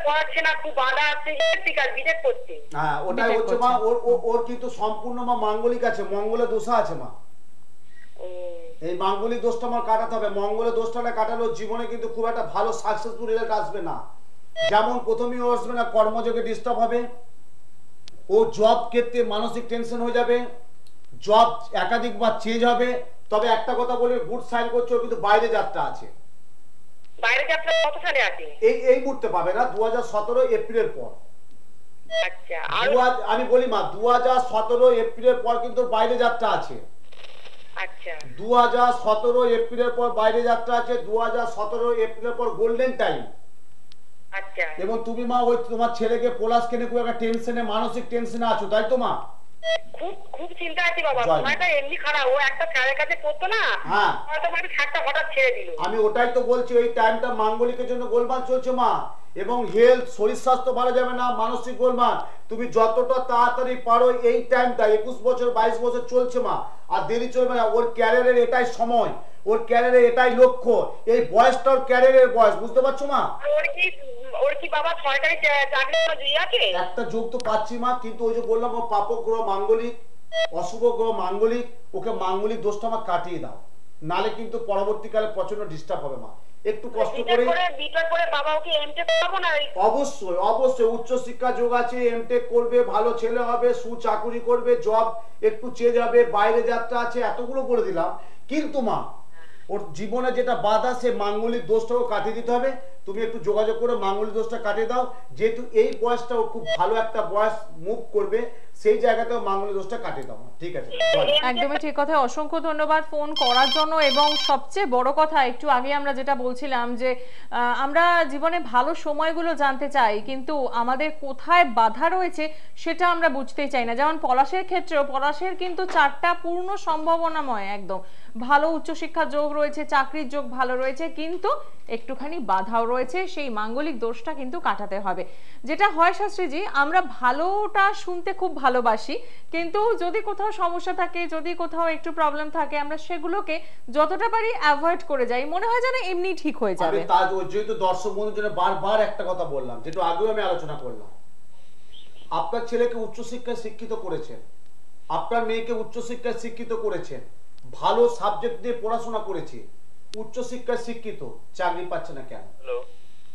পড়াচ্ছে না, খুব বাধা আছে, ইলেকট্রিক্যাল বিটেক করছে। হ্যাঁ, ওটাই হচ্ছে মা। ওর কিন্তু সম্পূর্ণ মা মাঙ্গলিক আছে, মঙ্গলে দোষা আছে মা। এই মাঙ্গলিক দোষটা আমার কাটাতে হবে। মঙ্গলের দোষটা কাটালে জীবনে কিন্তু খুব একটা ভালো সাকসেসফুল রেজাল্ট আসবে না। যেমন প্রথমেই আসবে না, কর্মযোগে ডিস্টার্ব হবে, ও জব ক্ষেত্রে মানসিক টেনশন হয়ে যাবে, জব একাধিকবার চেঞ্জ হবে। তবে একটা কথা বলি, গুড সাইন করছে, ও কিন্তু বাইরে যাত্রা আছে। বাইরে যাত্রা কত সালে আছে? এই মুহূর্তে পাবে না, 2017 এপ্রিলের পর। আচ্ছা, আমি বলি মা, 2017 এপ্রিলের পর কিন্তু বাইরে যাত্রা আছে। আচ্ছা, 2017 এপ্রিলের পর বাইরে যাত্রা আছে। 2017 এপ্রিলের পর গোল্ডেন টাইম। আচ্ছা। এবং তুমি মা ওই তোমার ছেলেকে পলাশকে নিয়ে খুব একটা টেনশনে, মানসিক টেনশনে আছো, তাই তো মা? খুব চিন্তা আছে বাবা। সময়টা এমনি খারাপ, ও একটা স্যারের কাছে পড়তো না, হ্যাঁ, হয়তো মানে ছাড়টা হঠাৎ ছেড়ে দিল। আমি ওটাই তো বলছি, ওই টাইমটা মাঙ্গলিকের জন্য গোলমাল চলছে মা। এবং হেলথ, শরীর স্বাস্থ্য ভালো যাবে না, মানসিক গোলমাল। তুমি যতটা তাড়াতাড়ি পারো এই টাইমটা, 21 বছর 22 বছর চলছে মা, আর দেরি চলবে না। ওর ক্যারিয়ারের এটাই সময়, ওর ক্যারিয়ারের এটাই লক্ষ্য, এই বয়সটা ওর ক্যারিয়ারের বয়স, বুঝতে পারছো মা? ওর কি বাবা সরকারি চাকরি আছে? একটা যোগ তো পাচ্ছি মা, কিন্তু ওই যে বললাম, ও পাপক গ্রহ মাঙ্গলিক, অশুভ গ্রহ মাঙ্গলিক, ওকে মাঙ্গলিক দোষটা আমার কাটিয়ে দাও, নালে কিন্তু পরবর্তীকালে প্রচন্ড ডিস্টার্ব হবে মা। একটু কষ্ট করে বাবা ওকে এমটেক করবো না? অবশ্যই উচ্চ শিক্ষা যোগ আছে, এমটেক করবে, ভালো ছেলে হবে, সুচাকুরি করবে, জব একটু চেঞ্জ হবে, বাইরে যাত্রা আছে, এতগুলো বলে দিলাম। কিন্তু মা, ওর জীবনে যেটা বাধা, সে মাঙ্গলিক দোষটাও কাটিয়ে দিতে হবে। তুমি একটু যোগাযোগ করে মাঙ্গলিক দোষটা কাটিয়ে দাও, যেহেতু এই বয়সটা ওর খুব ভালো একটা বয়স, মুভ করবে, সেই জায়গাতেও মাঙ্গলিক দোষটা কাটিয়ে দাও। ঠিক আছে, একদমই ঠিক কথা। অসংখ্য ধন্যবাদ ফোন করার জন্য। এবং সবচেয়ে বড় কথা, একটু আগে আমরা যেটা বলছিলাম যে আমরা জীবনে ভালো সময়গুলো জানতে চাই, কিন্তু আমাদের কোথায় বাধা রয়েছে সেটা আমরা বুঝতেই চাই না। যেমন পলাশের ক্ষেত্রেও, পলাশের কিন্তু 4টা পূর্ণ সম্ভাবনাময়, একদম ভালো উচ্চশিক্ষার যোগ রয়েছে, চাকরির যোগ ভালো রয়েছে, কিন্তু একটুখানি বাধাও রয়েছে। সেই মাঙ্গলিক দোষটা কিন্তু কাটাতে হবে। যেটা হয় শাস্ত্রীজি, আমরা ভালোটা শুনতে খুব ভালোবাসি, কিন্তু যদি কোথাও সমস্যা থাকে, যদি কোথাও একটু প্রবলেম থাকে, আমরা সেগুলোকে যতটা পারি অ্যাভয়েড করে যাই, মনে হয় যেন এমনি ঠিক হয়ে যাবে। আমি তার যেহেতু দর্শক বন্ধুর জন্য বারবার একটা কথা বললাম, যেটা আগেও আমি আলোচনা করলাম, আপনার ছেলেকে উচ্চশিক্ষায় শিক্ষিত করেছেন, আপনার মেয়েকে উচ্চশিক্ষায় শিক্ষিত করেছেন, ভালো সাবজেক্ট দিয়ে পড়াশোনা করেছে, উচ্চশিক্ষায় শিক্ষিত, চাকরি পাচ্ছে না কেন?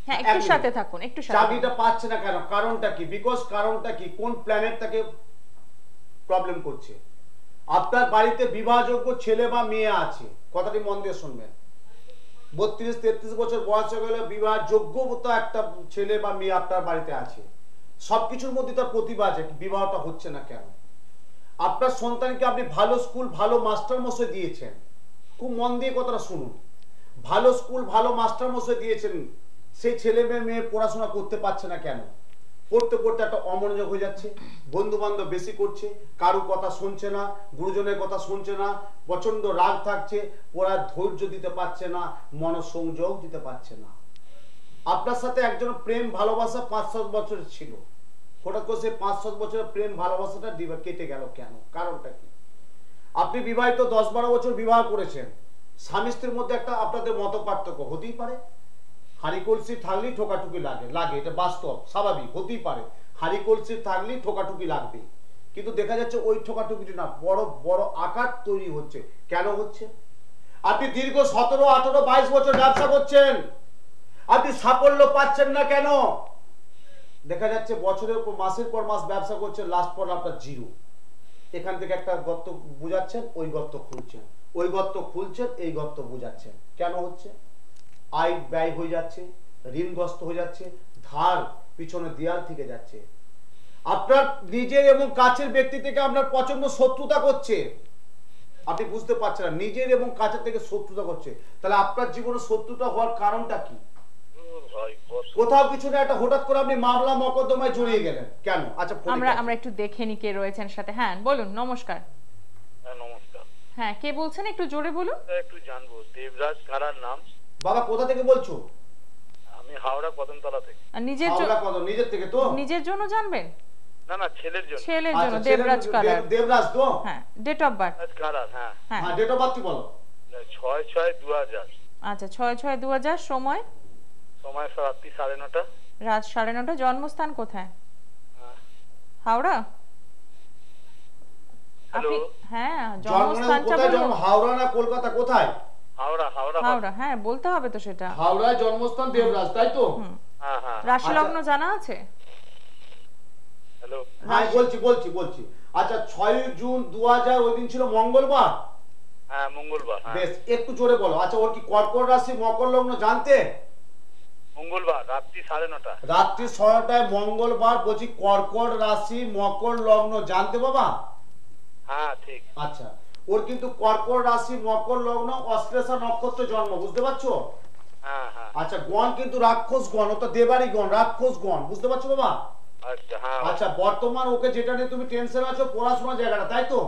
হ্যাঁ, একটু সাথে থাকুন, একটু সাথে। চাকরিটা পাচ্ছে না কেন? কারণটা কি? বিকজ কারণটা কি? কোন প্ল্যানেট তাকে প্রবলেম করছে? আপনার বাড়িতে বিবাহযোগ্য ছেলে বা মেয়ে আছে, কথাটি মন দিয়ে শুনবেন। 32-33 বছর বয়স হয়ে গেলে বিবাহযোগ্যতা একটা ছেলে বা মেয়ে আপনার বাড়িতে আছে, সবকিছুর মধ্যে তার প্রতিভা আছে, বিবাহটা হচ্ছে না কেন? আপনার সন্তানকে আপনি ভালো স্কুল, ভালো মাস্টার মশাই দিয়েছেন, খুব মন দিয়ে কথাটা শুনুন, ভালো স্কুল, ভালো মাস্টার মশাই দিয়েছেন, সেই ছেলে মেয়ে পড়াশোনা করতে পারছে না কেন? পড়তে পড়তে একটা অমনোযোগ হয়ে যাচ্ছে, বন্ধু বান্ধব বেশি করছে, কারো কথা শুনছে না, গুরুজনের কথা শুনছে না, প্রচন্ড রাগ থাকছে, পড়ার ধৈর্য দিতে পারছে না, মনোসংযোগ দিতে পারছে না। আপনার সাথে একজন প্রেম ভালোবাসা 5-7 বছরের ছিল, হঠাৎ করে সেই 5-7 বছরের প্রেম ভালোবাসাটা কেটে গেল কেন, কারণটা কি? আপনি বিবাহিত 10-12 বছর বিবাহ করেছেন, স্বামী স্ত্রীর মধ্যে একটা আপনাদের মত পার্থক্য হতেই পারে। হাঁড়ি কলসি থাকলেই ঠোকাঠুকি লাগে, এটা বাস্তব, স্বাভাবিক, হতেই পারে। হাঁড়ি কলসি থাকলেই ঠোকাঠুকি লাগবে, কিন্তু দেখা যাচ্ছে ওই ঠোকাঠুকিটি না বড় বড় আকার তৈরি হচ্ছে। কেন হচ্ছে? আপনি দীর্ঘ 17, 18, 22 বছর ব্যবসা করছেন, আপনি সাফল্য পাচ্ছেন না কেন? দেখা যাচ্ছে বছরের পর মাসের পর মাস ব্যবসা করছেন, লাস্ট পর আপনার জিরো। এখান থেকে একটা গর্ত বুঝাচ্ছেন, ওই গর্ত খুলছেন, ওই গর্ত খুলছেন, এই গর্ত বুঝাচ্ছেন। কেন হচ্ছে? আয় ব্যয় হয়ে যাচ্ছে, ঋণগ্রস্ত হয়ে যাচ্ছে, ধার পিছনে দেয়াল থেকে যাচ্ছে। আপনার নিজের এবং কাছের ব্যক্তি থেকে আপনার প্রচন্ড শত্রুতা করছে, আপনি বুঝতে পারছেন না, নিজের এবং কাছের থেকে শত্রুতা করছে। তাহলে আপনার জীবনে শত্রুতা হওয়ার কারণটা কি? কোথাও কিছু না, একটা হঠাৎ করে আপনি মামলা মকদ্দমায় জড়িয়ে গেলেন কেন? আচ্ছা, আমরা একটু দেখে নি কে রয়েছেন সাথে। হ্যাঁ বলুন, নমস্কার। হ্যাঁ নমস্কার। হ্যাঁ কে বলছেন, একটু জোরে বলুন। একটু জানবো, দেবরাজ কারার নাম। বাবা কোথা থেকে বলছো? আমি হাওড়া কদমতলা থেকে। আর নিজের থেকে তো? নিজের জন্য জানবেন? না না, ছেলের জন্য। ছেলের জন্য। আচ্ছা, দেবরাজ কারার। দেবরাজ তো? হ্যাঁ, ডেট অফ বার্থ? কারার, হ্যাঁ। হ্যাঁ, ডেট অফ বার্থ কি বলো? 6/6/2000। আচ্ছা 6/6/2000। সময়? সময় রাত্রি 9:30। রাত 9:30। জন্মস্থান কোথায়? হাওড়া? হ্যালো। হ্যাঁ, জন্মস্থানটা বলুন। হাওড়া না কলকাতা, কোথায়? হাওড়া। হাওড়া, হ্যাঁ বলতে হবে তো সেটা। হাওড়ায় জন্মস্থান দেবরাজ, তাই তো? হ্যাঁ হ্যাঁ। রাশি লগ্ন জানা আছে? হ্যালো। হ্যাঁ বলছি। আচ্ছা 6 জুন 2000 ওই দিন ছিল মঙ্গলবার? হ্যাঁ মঙ্গলবার। বেশ, একটু জোরে বলো। আচ্ছা ওর কি কর্কট রাশি মকর লগ্ন জানতে? মঙ্গলবার রাত্রি 9:30। রাত্রি 6টায় মঙ্গলবার, বলছি কর্কট রাশি মকর লগ্ন জানতে বাবা? হ্যাঁ ঠিক। আচ্ছা ওর কিন্তু কর্কট রাশি মকর লগ্ন অশ্লেষা নক্ষত্র জন্ম, বুঝতে পারছো? হ্যাঁ হ্যাঁ। আচ্ছা গণ কিন্তু রাক্ষস গণ, ওটা দেবারি গণ, রাক্ষস গণ, বুঝতে পারছো বাবা? আচ্ছা হ্যাঁ। আচ্ছা বর্তমান ওকে যেটা নিয়ে তুমি টেনশন আছো, পড়াশোনার জায়গাটা, তাই তো?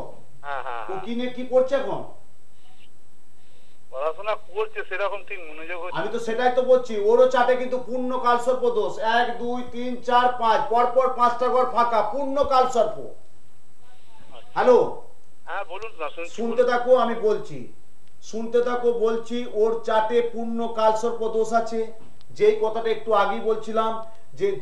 হ্যাঁ হ্যাঁ। ও কি নিয়ে কি পড়ছে এখন? পড়াশোনা করছে, সেরকম ঠিক মনোযোগ হচ্ছে। আমি তো সেটাই তো বলছি, ওরও চাটে কিন্তু পূর্ণ কালসর্প দোষ। 1 2 3 4 5 পরপর 5টা ঘর ফাঁকা, পূর্ণ কালসর্প। হ্যালো, হ্যাঁ বলুন না, শুনছি। শুনতে থাকো, আমি বলছি, শুনতে থাকো বলছি। ওর চাটে পূর্ণ কালসর্প দোষ আছে। যেই কথাটা একটু আগেই বলছিলাম,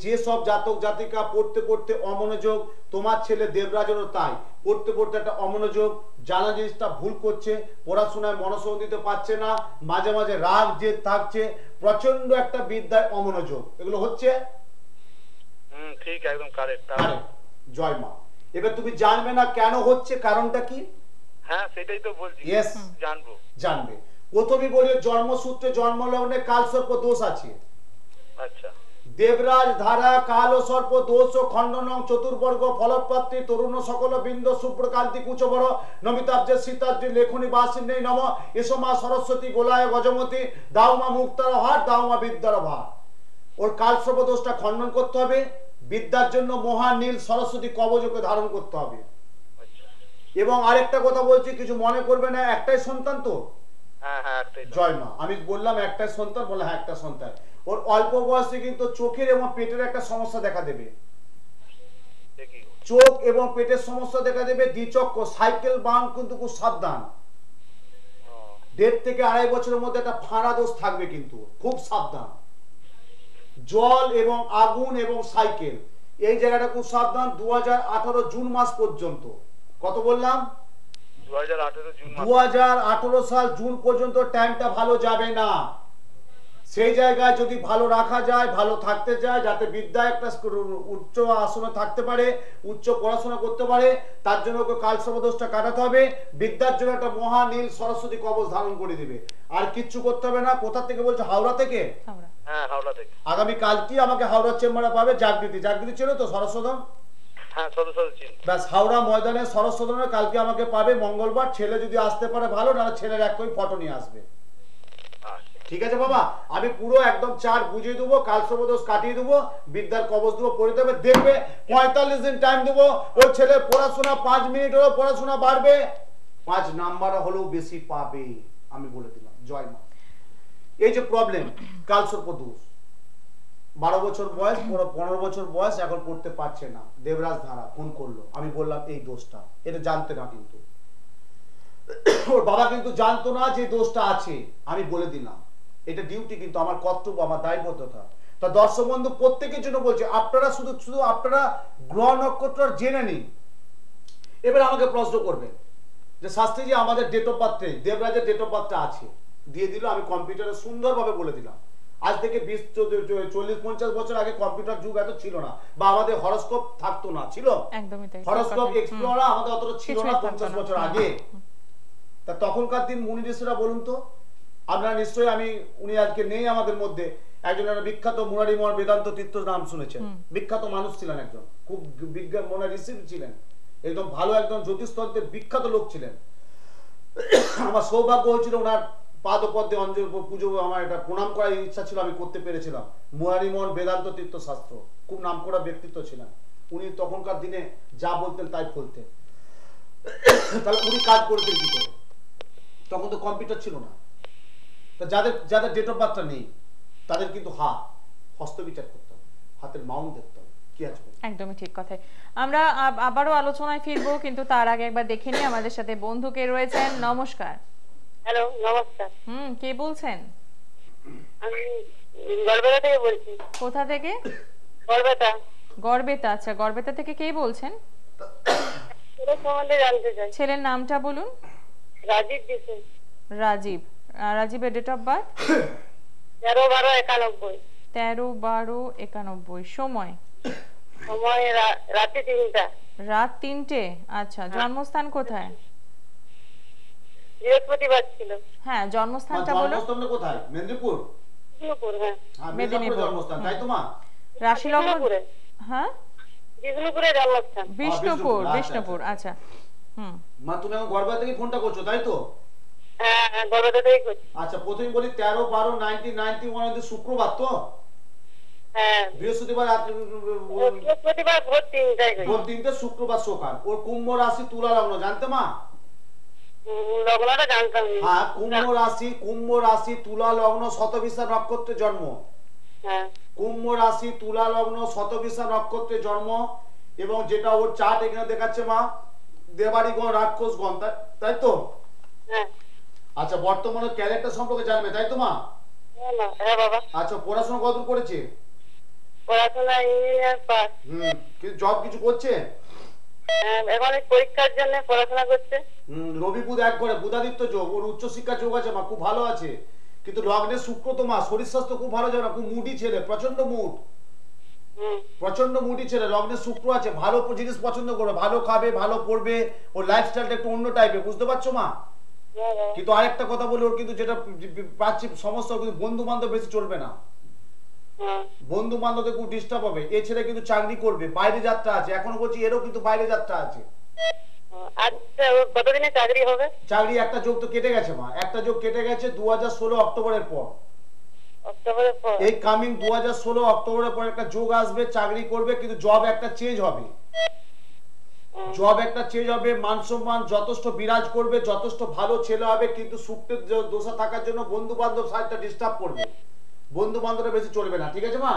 যে সব জাতক জাতিকা পড়তে পড়তে অমনোযোগ, তোমার ছেলে দেবরাজেরও তাই, পড়তে পড়তে একটা অমনোযোগ, জানা জিনিসটা ভুল করছে, পড়াশোনায় মনোযোগ দিতে পারছে না, মাঝে মাঝে রাগ জেদ থাকছে, প্রচন্ড একটা বিদ্যায় অমনোযোগ, এগুলো হচ্ছে। ঠিক, একদম কারেক্ট। জয় মা। এবার তুমি জানবে না কেন হচ্ছে, কারণটা কি? হ্যাঁ সেটাই তো বলছি। ইয়েস, জানবে। প্রথমেই বলি, জন্মসূত্রে জন্মলগ্নে কালসর্প দোষ আছে। আচ্ছা। দেবরাজ ধারা কাল ও সর্প দোষ ও খণ্ডনং চতুর্বর্গ ফলপ্রাপ্তি তরুণ সকল বিন্দ শুভ্রকান্তি কুচবর নমিতাব্জে সীতাব্জে লেখনী বাসিন্দেই নম এসমা সরস্বতী গোলায় গজমতি দাউমা মুক্তার হার দাউমা বিদ্যার ভার। ওর কালসর্প দোষটা খণ্ডন করতে হবে, বিদ্যার জন্য মহানীল সরস্বতী কবচকে ধারণ করতে হবে। এবং আরেকটা কথা বলছি, কিছু মনে করবে না, একটাই সন্তান তো? হ্যাঁ হ্যাঁ একটাই। জয় মা। আমি বললাম একটাই সন্তান, বলে হ্যাঁ একটা সন্তান। ওর অল্প বয়সে কিন্তু চোখের এবং পেটের একটা সমস্যা দেখা দেবে। চোখ এবং পেটের সমস্যা দেখা দেবে। দ্বিচক্র সাইকেল বাহন কিন্তু খুব সাবধান। 1.5 থেকে 2.5 বছরের মধ্যে একটা ফাঁড়া দোষ থাকবে, কিন্তু খুব সাবধান। জল এবং আগুন এবং সাইকেল, এই জায়গাটা খুব সাবধান। 2018 জুন মাস পর্যন্ত, কত বললাম? 2018 সাল জুন পর্যন্ত টাইমটা ভালো যাবে না। সেই জায়গায় যদি ভালো রাখা যায়, ভালো থাকতে যায়, যাতে বিদ্যা একটা উচ্চ আসনে থাকতে পারে, উচ্চ পড়াশোনা করতে পারে, তার জন্য ওকে কালসর্প দোষটা কাটাতে হবে। বিদ্যার জন্য একটা মহানীল সরস্বতী কবচ ধারণ করে দিবে, আর কিচ্ছু করতে হবে না। কোথা থেকে বলছো? হাওড়া থেকে? হ্যাঁ হাওড়া থেকে। আগামী কালকে আমাকে হাওড়া চেম্বারে পাবে। জাগৃতি চেনো তো? সরস্বতন? হ্যাঁ সরস্বতী চিনি। ব্যাস, হাওড়া ময়দানে সরস্বতনে কালকে আমাকে পাবে মঙ্গলবার। ছেলে যদি আসতে পারে ভালো, না ছেলের এক কই ফটো নিয়ে আসবে। ঠিক আছে বাবা, আমি পুরো একদম চার্ট বুঝিয়ে দেবো, কালসর্প দোষ কাটিয়ে দেবো, বিদ্যার কবচ দেবো, পড়ে দেবে, দেখবে 45 দিন টাইম দেবো। ওর ছেলে পড়াশোনা 5 মিনিট হলেও পড়াশোনা বাড়বে, 5 নাম্বার হলেও বেশি পাবে, আমি বলে দিলাম। জয় মা। এই যে প্রবলেম কালসর্প দোষ, 12 বছর বয়স, 15 বছর বয়স, এখন পড়তে পারছে না। দেবরাজ ধারা ফোন করলো, আমি বললাম এই দোষটা, এটা জানতে না, কিন্তু ওর বাবা কিন্তু জানতো না যে দোষটা আছে, আমি বলে দিলাম। এটা ডিউটি, কিন্তু আমার কর্তব্য, আমার দায়বদ্ধতা। তা দর্শক বন্ধু প্রত্যেকের জন্য বলছে, আপনারা শুধু আপনারা গ্রহ নক্ষত্র জেনে নিন। এবার আমাকে প্রশ্ন করবেন যে শাস্ত্রীজি আমাদের ডেট অফ বার্থ নেই, দেবরাজের ডেট অফ বার্থটা আছে, দিয়ে দিল। আমি কম্পিউটারে সুন্দরভাবে বলে দিলাম। আজ থেকে 20-40-50 বছর আগে কম্পিউটার যুগ এত ছিল না, বা আমাদের হরোস্কোপ থাকতো না, ছিল একদমই তাই, হরোস্কোপ এক্সপ্লোরার আমাদের অতটা ছিল না কিছুই 50 থাকতো না। বছর আগে। তা তখনকার দিন মুনি ঋষিরা বলুন তো, আপনারা নিশ্চয়ই, উনি আজকে নেই আমাদের মধ্যে, একজন বিখ্যাত মুরারি মোহন বেদান্ত তীর্থ নাম শুনেছেন, বিখ্যাত মানুষ ছিলেন, একজন খুব বিজ্ঞান মনে ঋষি ছিলেন, একদম ভালো একদম জ্যোতিষতন্ত্রের বিখ্যাত লোক ছিলেন। আমার সৌভাগ্য হয়েছিল ওনার পাদপদ্মে অঞ্জলি পুজো, আমার এটা প্রণাম করার ইচ্ছা ছিল, আমি করতে পেরেছিলাম। মুরারি মোহন বেদান্ত তীর্থ শাস্ত্র, খুব নামকরা ব্যক্তিত্ব ছিলেন উনি, তখনকার দিনে যা বলতেন তাই ফলতেন। তাহলে উনি কাজ করতেন কি করে? তখন তো কম্পিউটার ছিল না। তা যাদের ডেট অফ বার্থটা নেই তাদের কিন্তু হস্তবিচার করতে হবে, হাতের মাউন্ট দেখতে হবে কি আছে। একদমই ঠিক কথাই। আমরা আবারও আলোচনায় ফিরবো, কিন্তু তার আগে একবার দেখে নিই আমাদের সাথে বন্ধু কে রয়েছেন। নমস্কার। হ্যালো, নমস্কার। কে বলছেন? আমি গড়বেতা থেকে বলছি। কোথা থেকে? গড়বেতা। গড়বেতা, আচ্ছা, গড়বেতা থেকে কে বলছেন? ছেলের সম্বন্ধে জানতে চাই। ছেলের নামটা বলুন। রাজীব বিশে। রাজীব। রাজীবের ডেট অফ বার্থ 13-12-91। 13-12-91। সময়? সময় রাতে 3টা। রাত 3টে। আচ্ছা, জন্মস্থান কোথায়? বৃহস্পতিবার ছিল। হ্যাঁ, জন্মস্থানটা বলুন। জন্মস্থানটা কোথায়? মেদিনীপুর। বিষ্ণুপুর। হ্যাঁ, মেদিনীপুর জন্মস্থান, তাই তো মা? রাশি লগ্ন? হ্যাঁ, বিষ্ণুপুরে জন্মস্থান। বিষ্ণুপুর। আচ্ছা, বিষ্ণুপুর, আচ্ছা। মা তুমি এখন গড়বেতা থেকে ফোনটা করছো, তাই তো? হ্যাঁ, গড়বেতা থেকে করছি। আচ্ছা, প্রথমে বলি 13-12-1991 অবধি শুক্রবার তো? হ্যাঁ, বৃহস্পতিবার বৃহস্পতিবার ভোর 3টায় ভোর 3টে, শুক্রবার সকাল। ওর কুম্ভ রাশি তুলা লগ্ন, জানতে মা? লগ্নটা জানতাম না। হ্যাঁ, কুম্ভ রাশি তুলা লগ্ন, শতবিশা নক্ষত্রে জন্ম। হ্যাঁ, কুম্ভ রাশি তুলা লগ্ন, শতবিশা নক্ষত্রে জন্ম। এবং যেটা ওর চার্ট এখানে দেখাচ্ছে মা, দেবাড়িগণ, রাক্ষসগণ, তাই তো? হ্যাঁ। আচ্ছা, বর্তমানে ক্যারেক্টার সম্পর্কে জানবে, তাই তো মা? হ্যাঁ বাবা। আচ্ছা, পড়াশোনা কতদূর করেছে? পড়াশোনা ইঞ্জিনিয়ার পাস। কিন্তু জব কিছু করছে? এখন পরীক্ষার জন্য পড়াশোনা করছে। রবি বুধ এক করে, বুধাদিত্য যোগ, ওর উচ্চশিক্ষা যোগ আছে মা, খুব ভালো আছে। কিন্তু লগ্নে শুক্র তো মা, শরীর স্বাস্থ্য খুব ভালো যাবে না, খুব মুডি ছেলে, প্রচন্ড মুডি ছেলে। লগ্নে শুক্র আছে, ভালো জিনিস পছন্দ করবে, ভালো খাবে, ভালো পড়বে, ওর লাইফস্টাইলটা একটু অন্য টাইপের, বুঝতে পারছো মা? কিন্তু আরেকটা কথা বলি, ওর কিন্তু যেটা পাচ্ছি সমস্যা, কিন্তু বন্ধু বান্ধব বেশি চলবে না, বন্ধু বান্ধবদের খুব ডিস্টার্ব হবে। এই ছেলে কিন্তু চাকরি করবে, বাইরে যাত্রা আছে, এখনো বলছি এরও কিন্তু বাইরে যাত্রা আছে। আচ্ছা, কতদিনে চাকরি হবে? চাকরি একটা যোগ তো কেটে গেছে মা, একটা যোগ কেটে গেছে 2016 অক্টোবরের পর। অক্টোবরের পর? এই কামিং 2016 অক্টোবরের পর একটা যোগ আসবে, চাকরি করবে, কিন্তু জব একটা চেঞ্জ হবে, মান সম্মান যথেষ্ট বিরাজ করবে, যথেষ্ট ভালো ছেলে হবে। কিন্তু শুক্রের দোষা থাকার জন্য বন্ধু বান্ধব সাইডটা ডিস্টার্ব করবে, বন্ধু বান্ধবরা বেশি চলবে না, ঠিক আছে মা?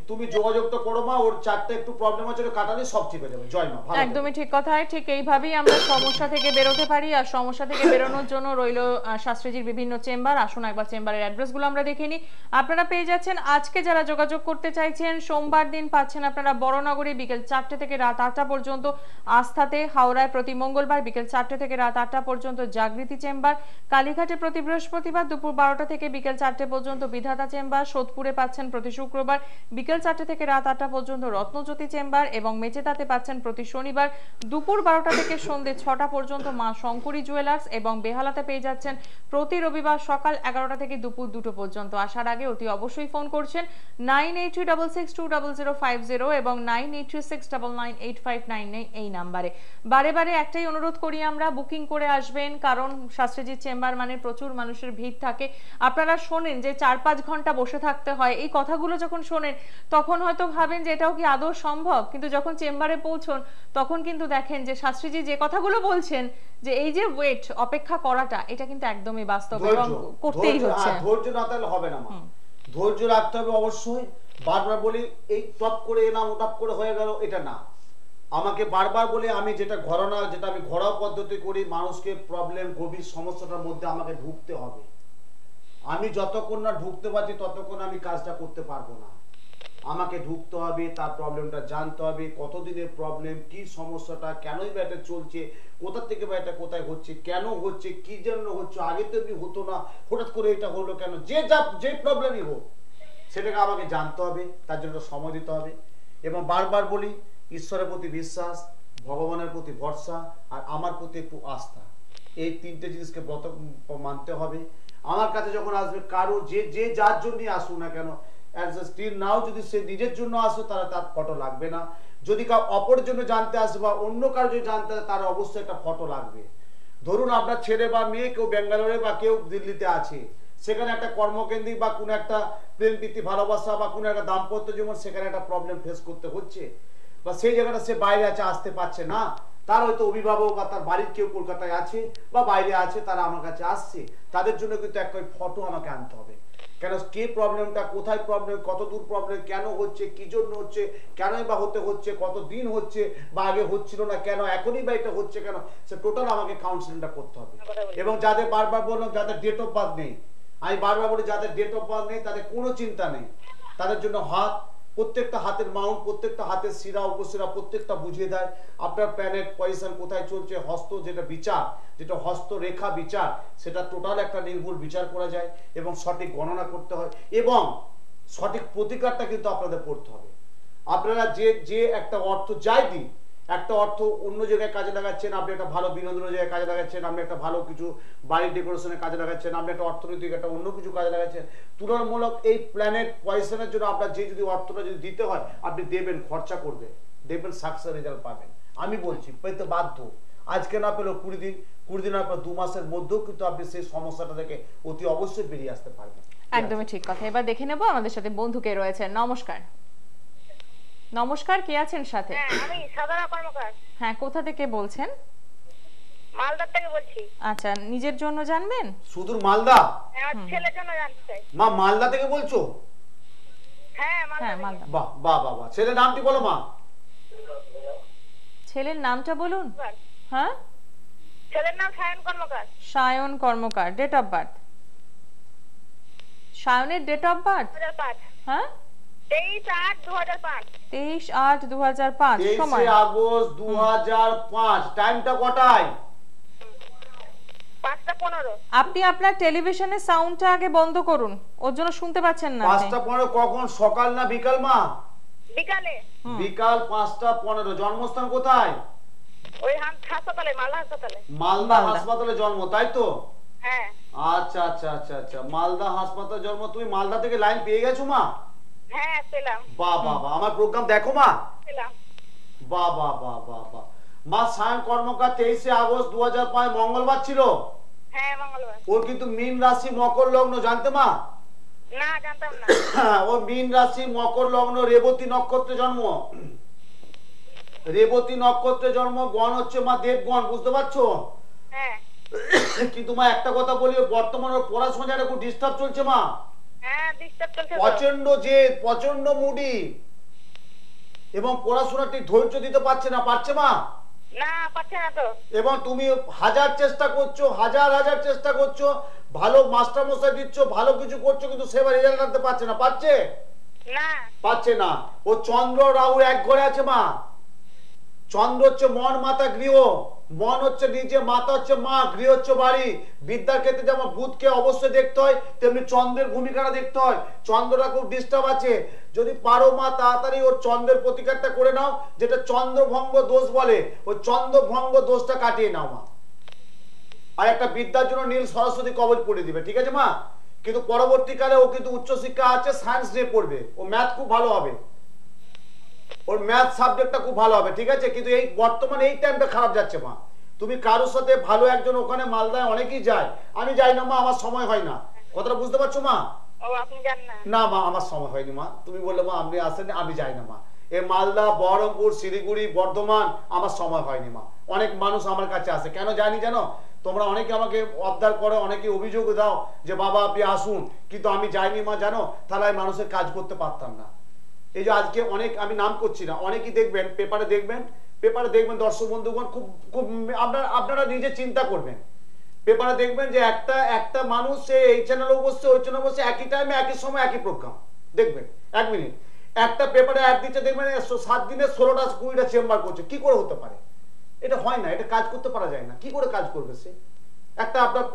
তুমি যোগাযোগটা করো মা, ওর চারটা একটু প্রবলেম আছে, কাটালে সব ঠিক হয়ে যাবে। জয় মা। একদমই ঠিক কথা। ঠিক এইভাবেই আমরা সমস্যা থেকে বেরোতে পারি। আর সমস্যা থেকে বেরোনোর জন্য রইল শাস্ত্রীজির বিভিন্ন চেম্বার। আসুন একবার চেম্বারের অ্যাড্রেসগুলো আমরা দেখে নিই। আপনারা পেয়ে যাচ্ছেন, আজকে যারা যোগাযোগ করতে চাইছেন, সোমবার দিন পাচ্ছেন আপনারা বড়নগরে বিকেল 4টে থেকে রাত 8টা পর্যন্ত, আস্থাতে হাওড়ায় প্রতি মঙ্গলবার বিকেল 4টে থেকে রাত 8টা পর্যন্ত জাগৃতি চেম্বার, কালীঘাটে প্রতি বৃহস্পতিবার দুপুর 12টা থেকে বিকেল 4টে পর্যন্ত বিধাতা চেম্বার, সোদপুরে পাচ্ছেন প্রতি শুক্রবার বিকেল 4টে থেকে রাত 8টা পর্যন্ত রত্নজ্যোতি চেম্বার, এবং মেচেদাতে পাচ্ছেন প্রতি শনিবার দুপুর 12টা থেকে সন্ধ্যে 6টা পর্যন্ত মা শঙ্করী জুয়েলার্স, এবং বেহালাতে পেয়ে যাচ্ছেন প্রতি রবিবার সকাল 11টা থেকে দুপুর 2টো পর্যন্ত। আসার আগে অতি অবশ্যই ফোন করছেন 9836620050 এবং 9836998599 এই নাম্বারে। বারে বারে একটাই অনুরোধ করি আমরা, বুকিং করে আসবেন, কারণ শাস্ত্রীজির চেম্বার মানে প্রচুর মানুষের ভিড় থাকে। আপনারা শোনেন যে 4-5 ঘন্টা বসে থাকতে হয়, এই কথাগুলো যখন শোনেন তখন হয়তো ভাবেন যে এটাও কি আদৌ সম্ভব, কিন্তু যখন চেম্বারে পৌঁছন তখন কিন্তু দেখেন যে শাস্ত্রীজি যে কথাগুলো বলছেন, যে এই যে ওয়েট অপেক্ষা করাটা, এটা কিন্তু একদমই বাস্তব এবং করতেই হচ্ছে। ধৈর্য না থাকলে হবে না মা। ধৈর্য রাখতে হবে অবশ্যই। বারবার বলি এই টপ করে এলাম ও টপ করে হয়ে গেল, এটা না। আমাকে বারবার বলে আমি যেটা আমি ঘরোয়া পদ্ধতি করি, মানুষকে প্রবলেম গভীর সমস্যাটার মধ্যে আমাকে ঢুকতে হবে। আমি যতক্ষণ না ঢুকতে পারছি ততক্ষণ আমি কাজটা করতে পারবো না। আমাকে ঢুকতে হবে, তার প্রবলেমটা জানতে হবে, কতদিনের প্রবলেম, কি সমস্যাটা, কেনই বা এটা চলছে, কোথা থেকে বা এটা কোথায় হচ্ছে, কেন হচ্ছে, কি জন্য হচ্ছে, আগে তো এমনি হতো না, হঠাৎ করে এটা হলো কেন, যে প্রবলেমই হোক সেটাকে আমাকে জানতে হবে, তার জন্য সময় দিতে হবে। এবং বারবার বলি ঈশ্বরের প্রতি বিশ্বাস, ভগবানের প্রতি ভরসা, আর আমার প্রতি একটু আস্থা, এই তিনটে জিনিসকে ব্রত মানতে হবে। আমার কাছে যখন আসবে কারো যে যার জন্যই আসুক না কেন, স্টিল নাও যদি সে নিজের জন্য আসে তাহলে তার ফটো লাগবে না। যদি কাউ অপরের জন্য জানতে আসে বা অন্য কারো যদি জানতে আসে তার অবশ্যই একটা ফটো লাগবে। ধরুন আপনার ছেলে বা মেয়ে কেউ ব্যাঙ্গালোরে বা কেউ দিল্লিতে আছে, সেখানে একটা কর্মকেন্দ্রিক বা কোনো একটা প্রেম প্রীতি ভালোবাসা বা কোনো একটা দাম্পত্য জীবন, সেখানে একটা প্রবলেম ফেস করতে হচ্ছে, বা সেই জায়গাটা সে বাইরে আছে, আসতে পারছে না, তার হয়তো অভিভাবক বা তার বাড়ির কেউ কলকাতায় আছে বা বাইরে আছে, তারা আমার কাছে আসছে, তাদের জন্য কিন্তু একটা ফটো আমাকে আনতে হবে। কেন, কে প্রবলেমটা, কোথায় প্রবলেম, কত দূর প্রবলেম, কেন হচ্ছে, কি জন্য হচ্ছে, কেনই বা হতে হচ্ছে, কত দিন হচ্ছে, বা আগে হচ্ছিল না কেন, এখনই বা এটা হচ্ছে কেন, সে টোটাল আমাকে কাউন্সিলিংটা করতে হবে। এবং যাদের বারবার বললাম যাদের ডেট অফ বার্থ নেই, আমি বারবার বলি যাদের ডেট অফ বার্থ নেই তাদের কোনো চিন্তা নেই, তাদের জন্য প্রত্যেকটা হাতের মাউন্ট, প্রত্যেকটা হাতের শিরা উপশিরা প্রত্যেকটা বুঝিয়ে দেয় আপনার প্ল্যানেট পজিশন কোথায় চলছে। হস্ত যেটা বিচার, যেটা হস্তরেখা বিচার, সেটা টোটাল একটা নির্ভুল বিচার করা যায় এবং সঠিক গণনা করতে হয় এবং সঠিক প্রতিকারটা কিন্তু আপনাদের করতে হবে। আপনারা যে একটা অর্থ যাই দিন, একটা অর্থ অন্য জায়গায় কাজে লাগাচ্ছেন, আপনি একটা ভালো বিনোদনের জায়গায় কাজে লাগাচ্ছেন, আপনি একটা ভালো কিছু বাড়ির ডেকোরেশনে কাজে লাগাচ্ছেন, আপনি একটা অর্থনৈতিক একটা অন্য কিছু কাজে লাগাচ্ছেন, তুলনামূলক এই প্ল্যানেট পয়সানের জন্য আপনার যদি অর্থটা যদি দিতে হয় আপনি দেবেন, খরচা করবেন, দেখবেন সাকসেস রেজাল্ট পাবেন। আমি বলছি পেতে বাধ্য, আজকে না পেলেও 20 দিন না পেলেও 2 মাসের মধ্যেও কিন্তু আপনি সেই সমস্যাটা থেকে অতি অবশ্যই বেরিয়ে আসতে পারবেন। একদমই ঠিক কথা। এবার দেখে নেব আমাদের সাথে বন্ধু কে রয়েছেন। নমস্কার। নমস্কার, কে আছেন সাথে? আমি সাধনা কর্মকার, হ্যাঁ, কোথা থেকে বলছেন? মালদার থেকে বলছি। আচ্ছা, নিজের জন্য জানবেন? সুদূর মালদা? হ্যাঁ, ছেলের জন্য জানতে চাই। মা মালদা থেকে বলছো? হ্যাঁ, হ্যাঁ, মালদা। মালদা। বাহ বাহ বাহ বাহ, ছেলের নামটি বলো মা। ছেলের নামটা বলুন। হ্যাঁ, ছেলের নাম Sayan Karmakar. Sayan Karmakar. Date of birth? সায়নের ডেট অফ বার্থ? 2005। হ্যাঁ, 23/8/2005। 23/8/2005। 23 সময়? আগস্ট 2005। টাইমটা কটায়? 5টা 15। আপনি আপনার টেলিভিশনের সাউন্ডটা আগে বন্ধ করুন, ওর জন্য শুনতে পাচ্ছেন না। 5টা 15। কখন, সকাল না বিকাল মা? বিকালে। বিকাল 5টা 15। জন্মস্থান কোথায়? ওই হাসপাতালে, মালদা হাসপাতালে। মালদা হাসপাতালে জন্ম, তাই তো? হ্যাঁ। আচ্ছা আচ্ছা আচ্ছা আচ্ছা, মালদা হাসপাতালে জন্ম। তুমি মালদা থেকে লাইন পেয়ে গেছো মা? হ্যাঁ, পেলাম। বাহ বাহ বাহ, আমার প্রোগ্রাম দেখো মা? পেলাম। বাহ বাহ বাহ বাহ বাহ। মা সায়ন কর্মকার 23 আগস্ট 2005 মঙ্গলবার ছিল। হ্যাঁ, মঙ্গলবার। ওর কিন্তু মীন রাশি মকর লগ্ন, জানতে মা? না, জানতাম না। ও মীন রাশি মকর লগ্ন, রেবতী নক্ষত্রে জন্ম। রেবতী নক্ষত্রে জন্ম, গণ হচ্ছে মা দেবগণ, বুঝতে পারছো? হ্যাঁ। কিন্তু মা একটা কথা বলি, বর্তমানে ওর পড়াশোনাটা খুব ডিস্টার্ব চলছে মা। হ্যাঁ, ডিস্টার্ব চলছে তো। প্রচন্ড মুডি এবং পড়াশোনা ঠিক ধৈর্য দিতে পারছে না। পারছে মা? না, পারছে না তো। এবং তুমি হাজার চেষ্টা করছো, হাজার চেষ্টা করছো, ভালো মাস্টার মশাই দিচ্ছ, ভালো কিছু করছো, কিন্তু সেবার রেজাল্ট আনতে পারছে না। পারছে? না। পারছে না। ও চন্দ্র রাহু এক ঘরে আছে মা। চন্দ্র হচ্ছে মন, মাতা, গৃহ। মন হচ্ছে নিচে, মাতা হচ্ছে মা, গৃহ হচ্ছে বাড়ি। বিদ্যার ক্ষেত্রে যেমন বুধকে অবশ্যই দেখতে হয়, তেমনি চন্দ্রের ভূমিকাটা দেখতে হয়। চন্দ্রটা খুব ডিস্টার্ব আছে। যদি পারো মা তাড়াতাড়ি ওর চন্দ্রের প্রতিকারটা করে নাও, যেটা চন্দ্রভঙ্গ দোষ বলে, ওই চন্দ্রভঙ্গ দোষটা কাটিয়ে নাও মা। আর একটা বিদ্যার জন্য নীল সরস্বতী কবচ পড়ে দিবে, ঠিক আছে মা? কিন্তু পরবর্তীকালে ও কিন্তু উচ্চশিক্ষা আছে, সায়েন্স নিয়ে পড়বে, ও ম্যাথ খুব ভালো হবে, ওর ম্যাথ সাবজেক্টটা খুব ভালো হবে, ঠিক আছে? কিন্তু এই বর্তমানে এই টাইমটা খারাপ যাচ্ছে মা। তুমি কারোর সাথে ভালো একজন, ওখানে মালদায় অনেকেই যায়, আমি যাই না মা, আমার সময় হয় না। কথাটা বুঝতে পারছো মা? ও, আপনি জান না? না মা, আমার সময় হয়নি মা। তুমি বললে মা আপনি আসেন, আমি যাই না মা। এই মালদা, বহরমপুর, শিলিগুড়ি, বর্ধমান আমার সময় হয়নি মা। অনেক মানুষ আমার কাছে আসে, কেন জানি জানো? তোমরা অনেকে আমাকে আবদার করো, অনেকে অভিযোগ দাও যে বাবা আপনি আসুন, কিন্তু আমি যাইনি মা, জানো? তাহলে আমি মানুষের কাজ করতে পারতাম না। এই যে আজকে অনেক, আমি নাম করছি না, অনেকেই দেখবেন পেপারে দেখবেন দর্শক বন্ধুগণ, খুব খুব আপনারা নিজে চিন্তা করবেন। পেপারে দেখবেন যে একটা মানুষ সে এই চ্যানেলে বসছে, ওই চ্যানেলে বসছে, একই টাইমে একই সময় একই প্রোগ্রাম দেখবেন। 1 মিনিট একটা পেপারে অ্যাড দিচ্ছে, দেখবেন 7 দিনে 16টা 20টা চেম্বার করছে। কি করে হতে পারে? এটা হয় না, এটা কাজ করতে পারা যায় না। কি করে কাজ করবে সে? একটা আপনার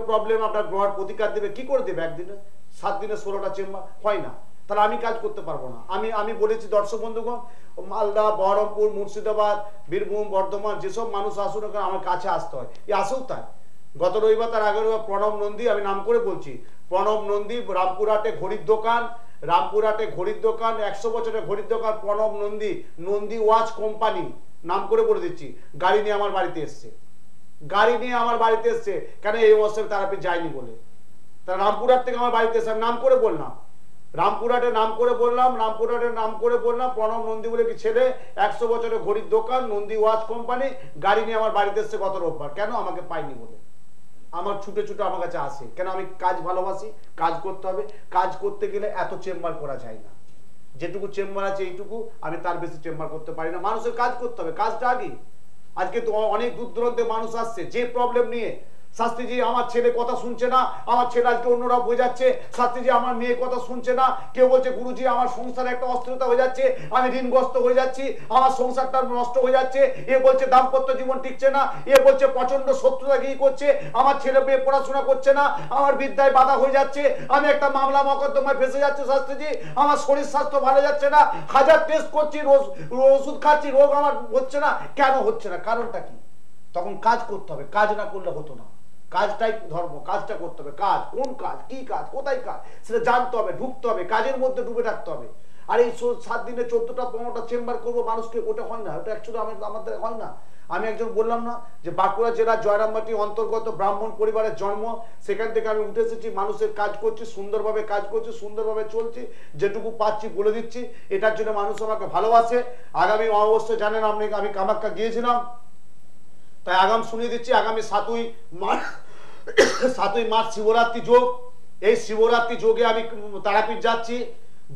প্রবলেম, আপনার গ্রহের প্রতিকার দেবে, কি করে দেবে একদিনে? 7 দিনে 16টা চেম্বার হয় না। তাহলে আমি কাজ করতে পারবো না। আমি বলেছি দর্শক বন্ধুগণ, মালদা, বহরমপুর, মুর্শিদাবাদ, বীরভূম, বর্ধমান যেসব মানুষ আসুন ওখানে আমার কাছে আসতে হয়। আসেও তাই। গত রবিবার, তার আগের রবিবার প্রণব নন্দী, আমি নাম করে বলছি, প্রণব নন্দী রামপুরহাটে ঘড়ির দোকান, 100 বছরের ঘড়ির দোকান প্রণব নন্দী, নন্দী ওয়াচ কোম্পানি, নাম করে বলে দিচ্ছি, গাড়ি নিয়ে আমার বাড়িতে এসছে। কেন? এই অবস্থায় থেরাপি যায়নি বলে। তা রামপুরহাট থেকে আমার বাড়িতে এসে আমি নাম করে বললাম, রামপুরহাটের নাম করে বললাম, প্রণব নন্দী বলে কি ছেলে, 100 বছরের ঘড়ির দোকান, নন্দী ওয়াচ কোম্পানি, গাড়ি নিয়ে আমার বাড়িতে এসছে গত রোববার। কেন? আমাকে পাইনি বলে। আমার ছুটে আমার কাছে আসে কেন? আমি কাজ ভালোবাসি, কাজ করতে হবে। কাজ করতে গেলে এত চেম্বার করা যায় না। যেটুকু চেম্বার আছে এইটুকু, আমি তার বেশি চেম্বার করতে পারি না। মানুষের কাজ করতে হবে, কাজটা আগে। আজকে তো অনেক দূর দূরান্তে মানুষ আসছে যে প্রবলেম নিয়ে, শাস্ত্রীজি আমার ছেলে কথা শুনছে না, আমার ছেলে আজকে অন্যরা বোঝাচ্ছে, শাস্ত্রীজি আমার মেয়ে কথা শুনছে না, কেউ বলছে গুরুজি আমার সংসারে একটা অস্থিরতা হয়ে যাচ্ছে, আমি ঋণগ্রস্ত হয়ে যাচ্ছি, আমার সংসারটা নষ্ট হয়ে যাচ্ছে, এ বলছে দাম্পত্য জীবন টিকছে না, এ বলছে প্রচন্ড শত্রুতা কি করছে, আমার ছেলে মেয়ে পড়াশোনা করছে না, আমার বিদ্যায় বাধা হয়ে যাচ্ছে, আমি একটা মামলা মকদ্দমায় ফেসে যাচ্ছে শাস্ত্রীজি, আমার শরীর স্বাস্থ্য ভালো যাচ্ছে না, 1000 টেস্ট করছি, ওষুধ খাচ্ছি, রোগ আমার হচ্ছে না। কেন হচ্ছে না? কারণটা কি? তখন কাজ করতে হবে। কাজ না করলে হতো না। কাজটাই ধর্ম, কাজটা করতে হবে। কাজ, কোন কাজ, কি কাজ, কোথায় কাজ, সেটা জানতে হবে, ঢুকতে হবে, কাজের মধ্যে ডুবে থাকতে হবে। আর এই 7 দিনে 14টা 15টা চেম্বার করবো মানুষকে, ওটা হয় না। ওটা অ্যাকচুয়ালি আমাদের হয় না। আমি একজন বললাম না যে বাঁকুড়া জেলার জয়রামবাটি অন্তর্গত ব্রাহ্মণ পরিবারের জন্ম, সেখান থেকে আমি উঠে এসেছি, মানুষের কাজ করছি, সুন্দরভাবে কাজ করছি, সুন্দরভাবে চলছি, যেটুকু পাচ্ছি বলে দিচ্ছি। এটার জন্য মানুষ আমাকে ভালোবাসে। আগামী অবশ্যই জানেন আপনি, আমি কামাখ্যা গিয়েছিলাম, তাই আগাম শুনিয়ে দিচ্ছি, আগামী 7ই মার্চ শিবরাত্রি যোগ। এই শিবরাত্রি যোগে আমি তারাপীঠ যাচ্ছি।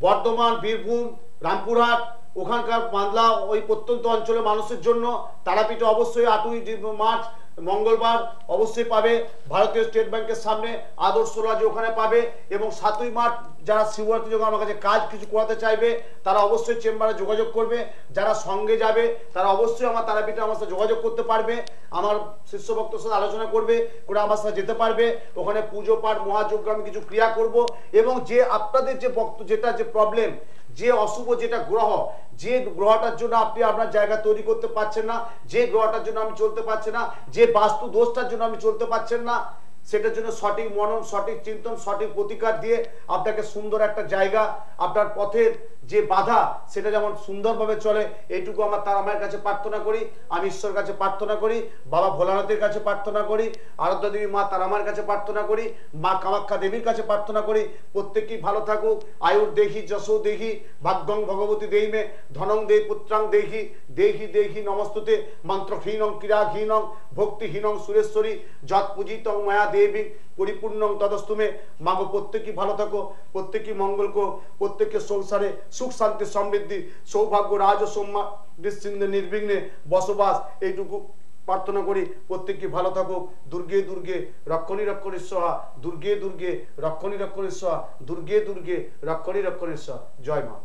বর্ধমান, বীরভূম, রামপুরহাট, ওখানকার মালদা, ওই প্রত্যন্ত অঞ্চলের মানুষের জন্য তারাপীঠে অবশ্যই 8ই মার্চ মঙ্গলবার অবশ্যই পাবে। ভারতীয় স্টেট ব্যাংকের সামনে আদর্শ লজ ওখানে পাবে। এবং 7ই মার্চ যারা শিবরাত্রি যোগে আমার কাছে কাজ কিছু করাতে চাইবে তারা অবশ্যই চেম্বারে যোগাযোগ করবে। যারা সঙ্গে যাবে তারা অবশ্যই আমার তারাপীঠে আমার সাথে যোগাযোগ করতে পারবে, আমার শিষ্য ভক্তের সাথে আলোচনা করবে, করে আমার সাথে যেতে পারবে। ওখানে পুজো পাঠ মহাযজ্ঞ আমি কিছু ক্রিয়া করব। এবং যে আপনাদের যে যে প্রবলেম, যে অশুভ যেটা গ্রহ, যে গ্রহটার জন্য আপনি আপনার জায়গা তৈরি করতে পারছেন না, যে গ্রহটার জন্য আমি চলতে পারছি না, যে বাস্তু দোষটার জন্য আমি চলতে পারছেন না, সেটার জন্য সঠিক মনন, সঠিক চিন্তন, সঠিক প্রতিকার দিয়ে আপনাকে সুন্দর একটা জায়গা, আপনার পথের যে বাধা সেটা যেমন সুন্দরভাবে চলে, এইটুকু আমার তারামায়ের কাছে প্রার্থনা করি, আমি ঈশ্বরের কাছে প্রার্থনা করি, বাবা ভোলানাথের কাছে প্রার্থনা করি, আরাধ্যা দেবী মা তারামায়ের কাছে প্রার্থনা করি, মা কামাখ্যা দেবীর কাছে প্রার্থনা করি। প্রত্যেকেই ভালো থাকুক, আয়ুর দেহি, যশো দেহি, ভাগ্যং ভগবতী দেহিমে, ধনং দেহি, পুত্রাং দেহি, দেহি দেহি নমস্তুতে, মন্ত্রহীনং ক্রীড়াহীনং ভক্তিহীনং সুরেশ্বরী, যৎ পূজিতং মায়া দেবী পরিপূর্ণং তদস্তুমে। মাগো প্রত্যেকেই ভালো থাকো, প্রত্যেকেই মঙ্গল কো, প্রত্যেকের সংসারে সুখ শান্তি সমৃদ্ধি সৌভাগ্য রাজ সম্মান নিশ্চিন্তে নির্বিঘ্নে বসবাস, এইটুকু প্রার্থনা করি। প্রত্যেককে ভালো থাকুক। দুর্গে দুর্গে রক্ষণী রক্ষণী স্বাহা, দুর্গে দুর্গে রক্ষণী রক্ষণী স্বাহা, দুর্গে দুর্গে রক্ষণী রক্ষণী স্বাহা। জয় মা।